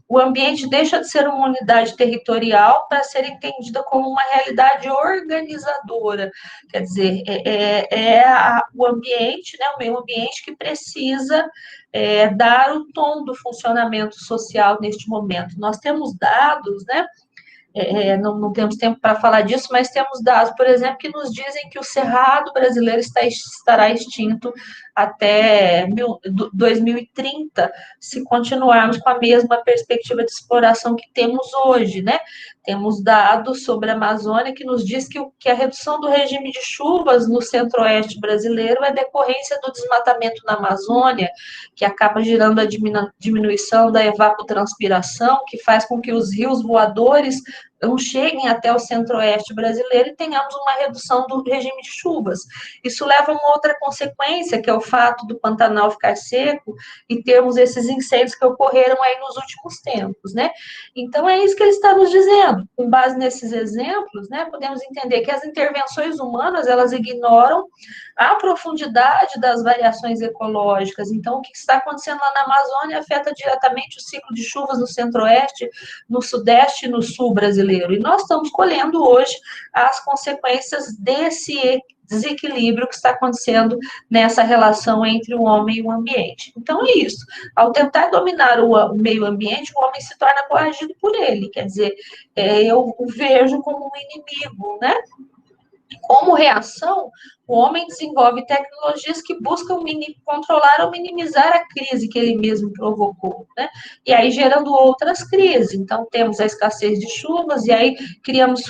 o ambiente deixa de ser uma unidade territorial para ser entendida como uma realidade organizadora. Quer dizer, o ambiente, né, o meio ambiente que precisa dar o tom do funcionamento social neste momento. Nós temos dados, né? Não temos tempo para falar disso, mas temos dados, por exemplo, que nos dizem que o cerrado brasileiro estará extinto até 2030, se continuarmos com a mesma perspectiva de exploração que temos hoje, né? Temos dados sobre a Amazônia que nos diz que a redução do regime de chuvas no centro-oeste brasileiro é decorrência do desmatamento na Amazônia, que acaba gerando a diminuição da evapotranspiração, que faz com que os rios voadores não cheguem até o centro-oeste brasileiro e tenhamos uma redução do regime de chuvas. Isso leva a uma outra consequência, que é o fato do Pantanal ficar seco e termos esses incêndios que ocorreram aí nos últimos tempos, né? Então, é isso que ele está nos dizendo. Com base nesses exemplos, né, podemos entender que as intervenções humanas, elas ignoram a profundidade das variações ecológicas. Então, o que está acontecendo lá na Amazônia afeta diretamente o ciclo de chuvas no centro-oeste, no sudeste e no sul brasileiro. E nós estamos colhendo hoje as consequências desse desequilíbrio que está acontecendo nessa relação entre o homem e o ambiente. Então, é isso. Ao tentar dominar o meio ambiente, o homem se torna coagido por ele. Quer dizer, eu o vejo como um inimigo, né? Como reação, o homem desenvolve tecnologias que buscam controlar ou minimizar a crise que ele mesmo provocou, né? E aí gerando outras crises. Então, temos a escassez de chuvas, e aí criamos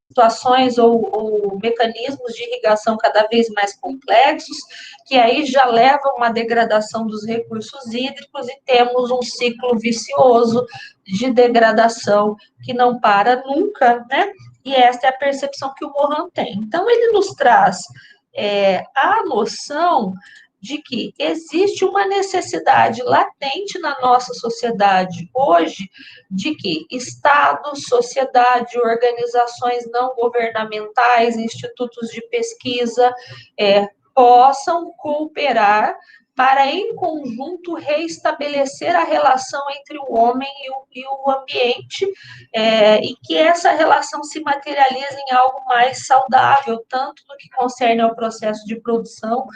situações ou mecanismos de irrigação cada vez mais complexos, que aí já levam a uma degradação dos recursos hídricos, e temos um ciclo vicioso de degradação que não para nunca, né? E esta é a percepção que o Morin tem. Então, ele nos traz a noção de que existe uma necessidade latente na nossa sociedade hoje de que Estado, sociedade, organizações não governamentais, institutos de pesquisa possam cooperar para, em conjunto, reestabelecer a relação entre o homem e o ambiente, e que essa relação se materialize em algo mais saudável, tanto no que concerne ao processo de produção,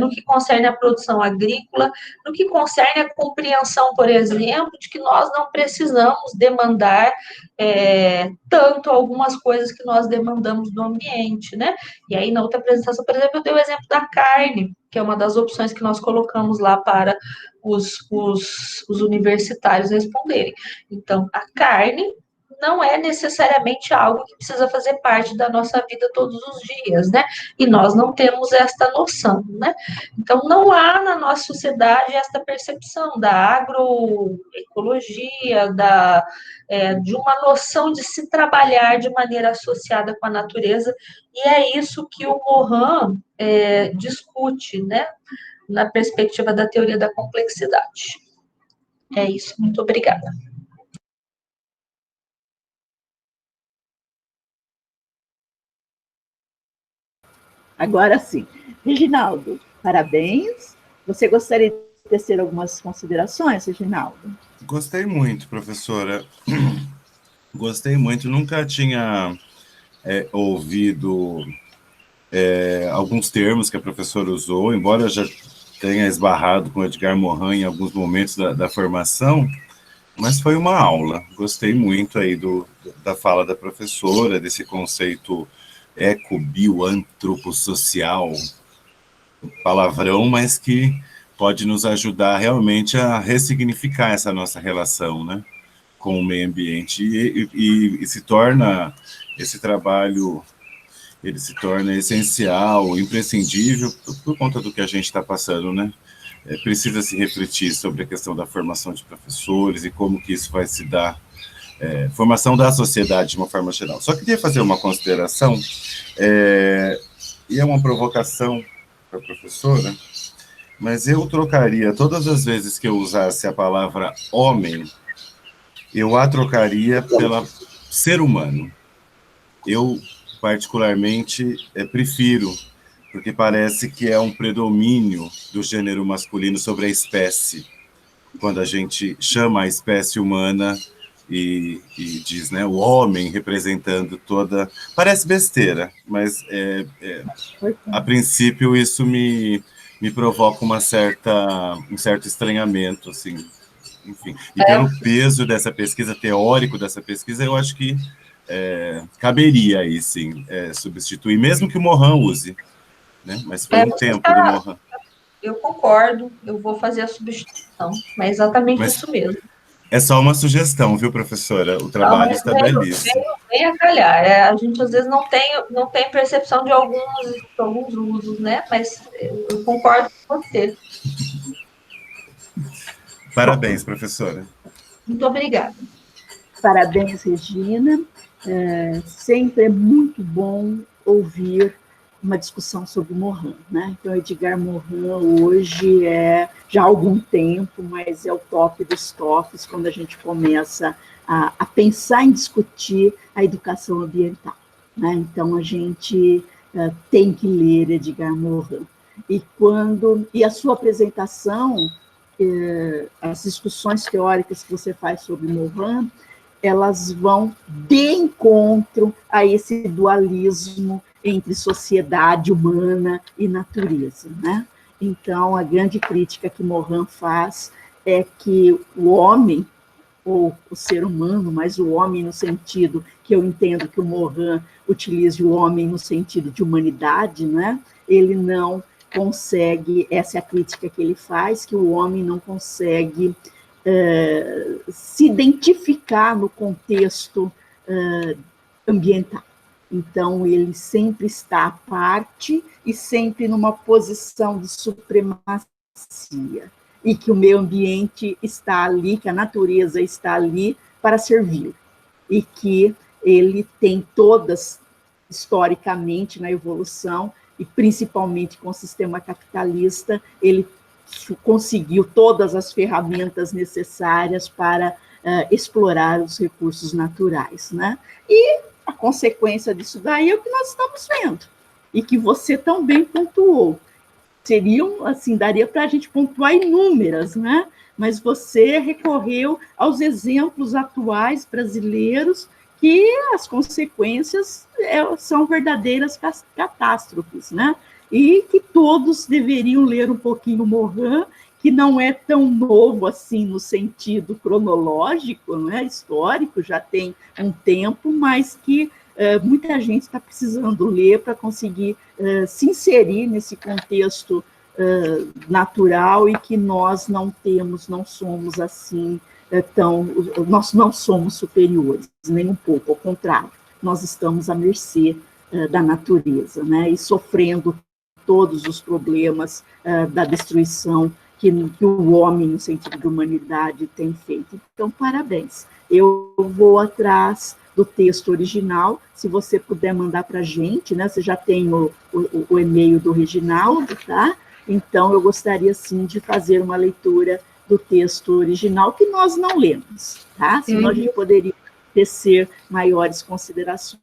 no que concerne à produção agrícola, no que concerne à compreensão, por exemplo, de que nós não precisamos demandar tanto algumas coisas que nós demandamos do ambiente, né? E aí, na outra apresentação, por exemplo, eu dei o exemplo da carne, que é uma das opções que nós colocamos lá para os universitários responderem. Então, a carne não é necessariamente algo que precisa fazer parte da nossa vida todos os dias, né? E nós não temos esta noção, né? Então, não há na nossa sociedade esta percepção da agroecologia, de uma noção de se trabalhar de maneira associada com a natureza, e é isso que o Morin discute, né? Na perspectiva da teoria da complexidade. É isso, muito obrigada. Agora sim. Reginaldo, parabéns. Você gostaria de tecer algumas considerações, Reginaldo? Gostei muito, professora. Gostei muito. Nunca tinha ouvido alguns termos que a professora usou, embora eu já tenha esbarrado com Edgar Morin em alguns momentos da formação, mas foi uma aula. Gostei muito aí da fala da professora, desse conceito eco-bio-antropossocial, palavrão, mas que pode nos ajudar realmente a ressignificar essa nossa relação, né, com o meio ambiente. E se torna, esse trabalho, ele se torna essencial, imprescindível, por conta do que a gente está passando, né? Precisa se refletir sobre a questão da formação de professores e como que isso vai se dar, formação da sociedade de uma forma geral. Só queria fazer uma consideração, e é uma provocação para a professora, mas eu trocaria, todas as vezes que eu usasse a palavra homem, eu a trocaria pela ser humano. Eu, particularmente, prefiro, porque parece que é um predomínio do gênero masculino sobre a espécie, quando a gente chama a espécie humana e diz, né, o homem representando toda... Parece besteira, mas a princípio isso me provoca um certo estranhamento, assim, enfim. E pelo peso dessa pesquisa, teórico dessa pesquisa, eu acho que caberia aí, sim, substituir, mesmo que o Morin use, né? Mas foi um tempo do Morin. Eu concordo, eu vou fazer a substituição, mas é exatamente isso mesmo. É só uma sugestão, viu, professora? O trabalho está belíssimo. Vem a calhar. A gente, às vezes, não tem percepção de alguns usos, né? Mas eu concordo com você. Parabéns, professora. Muito obrigada. Parabéns, Regina. Sempre é muito bom ouvir uma discussão sobre Morin, né? Então, Edgar Morin hoje já há algum tempo, mas é o top dos tops quando a gente começa a pensar em discutir a educação ambiental, né? Então, a gente tem que ler Edgar Morin. E a sua apresentação, as discussões teóricas que você faz sobre Morin, elas vão de encontro a esse dualismo entre sociedade humana e natureza, né? Então, a grande crítica que Morin faz é que o homem, ou o ser humano, mas o homem no sentido que eu entendo que o Morin utilize o homem no sentido de humanidade, né? Ele não consegue, essa é a crítica que ele faz, que o homem não consegue se identificar no contexto ambiental. Então, ele sempre está à parte e sempre numa posição de supremacia, e que o meio ambiente está ali, que a natureza está ali para servir, e que ele tem todas, historicamente, na evolução, e principalmente com o sistema capitalista, ele conseguiu todas as ferramentas necessárias para explorar os recursos naturais, né? E a consequência disso daí é o que nós estamos vendo, e que você também pontuou. Seriam, assim, daria para a gente pontuar inúmeras, né? Mas você recorreu aos exemplos atuais brasileiros, que as consequências são verdadeiras catástrofes, né? E que todos deveriam ler um pouquinho Morin, que não é tão novo assim no sentido cronológico, né, histórico, já tem um tempo, mas que muita gente está precisando ler para conseguir se inserir nesse contexto natural, e que nós não somos assim nós não somos superiores, nem um pouco, ao contrário, nós estamos à mercê da natureza, né, e sofrendo todos os problemas da destruição que o homem, no sentido da humanidade, tem feito. Então, parabéns. Eu vou atrás do texto original, se você puder mandar para a gente, né? Você já tem o e-mail do Reginaldo, tá? Então, eu gostaria, sim, de fazer uma leitura do texto original, que nós não lemos, tá? Senão a gente poderia tecer maiores considerações.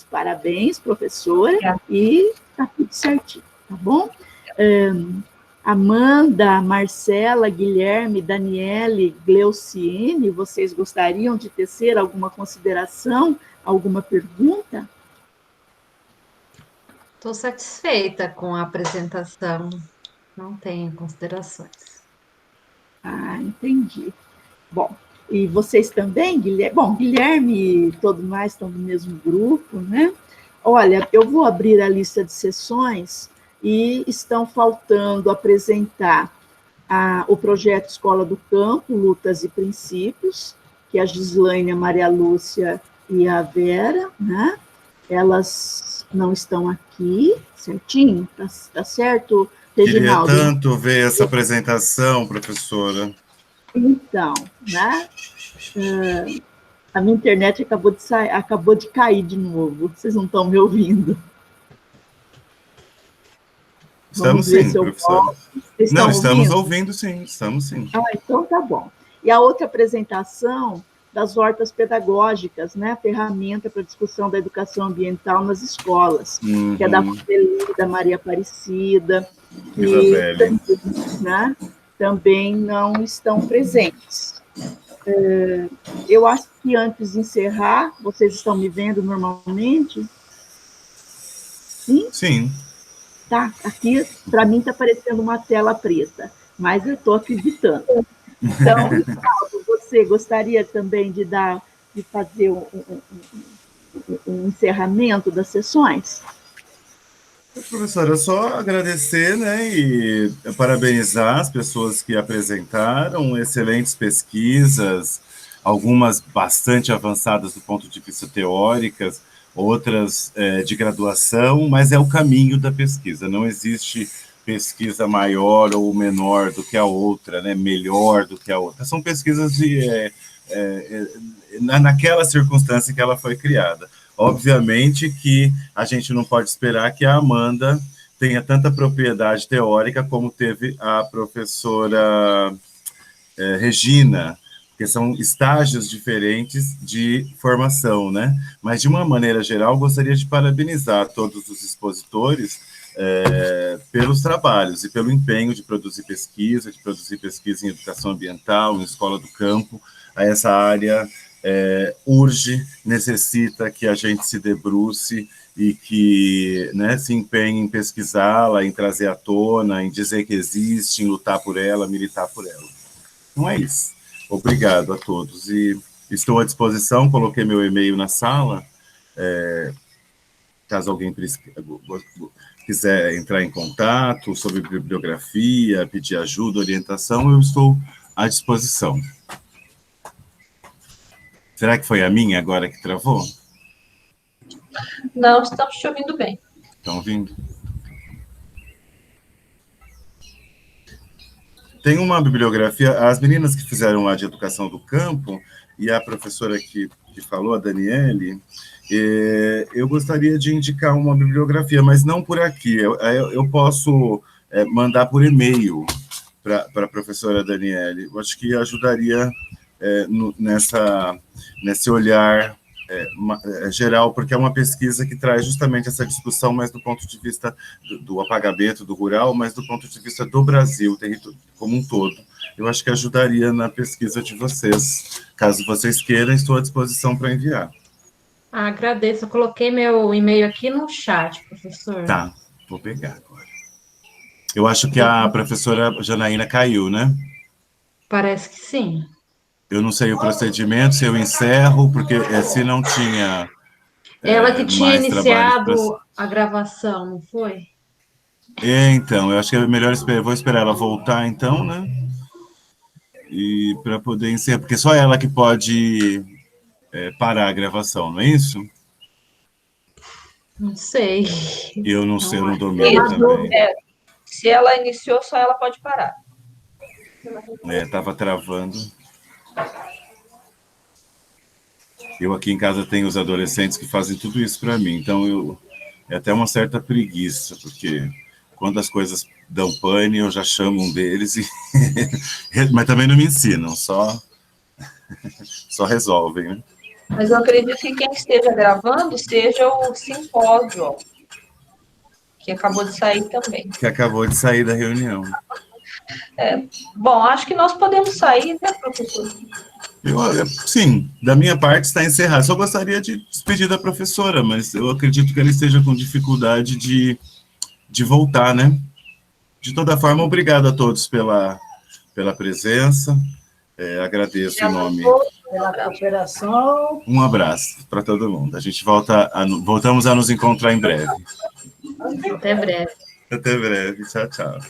Parabéns, professora, e está tudo certinho, tá bom? Amanda, Marcela, Guilherme, Daniele, Gleuciene, vocês gostariam de tecer alguma consideração, alguma pergunta? Estou satisfeita com a apresentação, não tenho considerações. Entendi. Bom, e vocês também, Guilherme? Bom, Guilherme e todo mais estão no mesmo grupo, né? Olha, eu vou abrir a lista de sessões e estão faltando apresentar o projeto Escola do Campo, Lutas e Princípios, que a Gislaine, a Maria Lúcia e a Vera, né? Elas não estão aqui, certinho? Tá certo, Reginaldo? Queria tanto ver essa apresentação, professora. Então, né? A minha internet acabou de cair de novo. Vocês não estão me ouvindo? Estamos sim, professora. Não, estamos ouvindo, sim. Estamos sim. Então tá bom. E a outra apresentação das hortas pedagógicas, né? Ferramenta para discussão da educação ambiental nas escolas, que é da da Maria Aparecida, que né, também não estão presentes. Eu acho que antes de encerrar, vocês estão me vendo normalmente? Sim? Sim. Tá, aqui, para mim, está aparecendo uma tela preta, mas eu estou acreditando. Então, Ricardo, você gostaria também de fazer um encerramento das sessões? Professora, só agradecer, né, e parabenizar as pessoas que apresentaram excelentes pesquisas, algumas bastante avançadas do ponto de vista teóricas, outras de graduação, mas é o caminho da pesquisa, não existe pesquisa maior ou menor do que a outra, né, melhor do que a outra, são pesquisas naquela circunstância que ela foi criada. Obviamente que a gente não pode esperar que a Amanda tenha tanta propriedade teórica como teve a professora Regina, porque são estágios diferentes de formação, né? Mas, de uma maneira geral, gostaria de parabenizar todos os expositores pelos trabalhos e pelo empenho de produzir pesquisa em educação ambiental, em escola do campo. Essa área urge, necessita que a gente se debruce e que, né, se empenhe em pesquisá-la, em trazer à tona, em dizer que existe, em lutar por ela, militar por ela. Não é isso. Obrigado a todos. E estou à disposição, coloquei meu e-mail na sala, caso alguém quiser entrar em contato sobre bibliografia, pedir ajuda, orientação, eu estou à disposição. Será que foi a minha agora que travou? Não, estamos te ouvindo bem. Estão ouvindo? Tem uma bibliografia, as meninas que fizeram lá de educação do campo, e a professora que falou, a Daniele, eu gostaria de indicar uma bibliografia, mas não por aqui. Eu posso mandar por e-mail para a professora Daniele. Eu acho que ajudaria nesse olhar geral, porque é uma pesquisa que traz justamente essa discussão, mas do ponto de vista do apagamento do rural, mas do ponto de vista do Brasil como um todo. Eu acho que ajudaria na pesquisa de vocês. Caso vocês queiram, estou à disposição para enviar. Agradeço. Eu coloquei meu e-mail aqui no chat, professor. Tá, vou pegar agora. Eu acho que a professora Janaína caiu, né? Parece que sim. Eu não sei o procedimento, se eu encerro, porque se não tinha... Ela que tinha iniciado a gravação, não foi? Então, eu acho que é melhor esperar, vou esperar ela voltar, então, né? E para poder encerrar, porque só ela que pode parar a gravação, não é isso? Não sei. Eu não sei, eu não domino também. Se ela iniciou, só ela pode parar. Estava travando. Eu aqui em casa tenho os adolescentes que fazem tudo isso para mim, então é até uma certa preguiça, porque quando as coisas dão pane, eu já chamo um deles, mas também não me ensinam, só resolvem, né? Mas eu acredito que quem esteja gravando seja o simpósio, que acabou de sair também. Que acabou de sair da reunião. Bom, acho que nós podemos sair, né, professor? Sim, da minha parte está encerrado. Só gostaria de despedir da professora, mas eu acredito que ela esteja com dificuldade de voltar, né? De toda forma, obrigado a todos pela presença. Agradeço em nome... Pela cooperação. Um abraço para todo mundo. A gente voltamos a nos encontrar em breve. Até breve. Até breve. Tchau, tchau.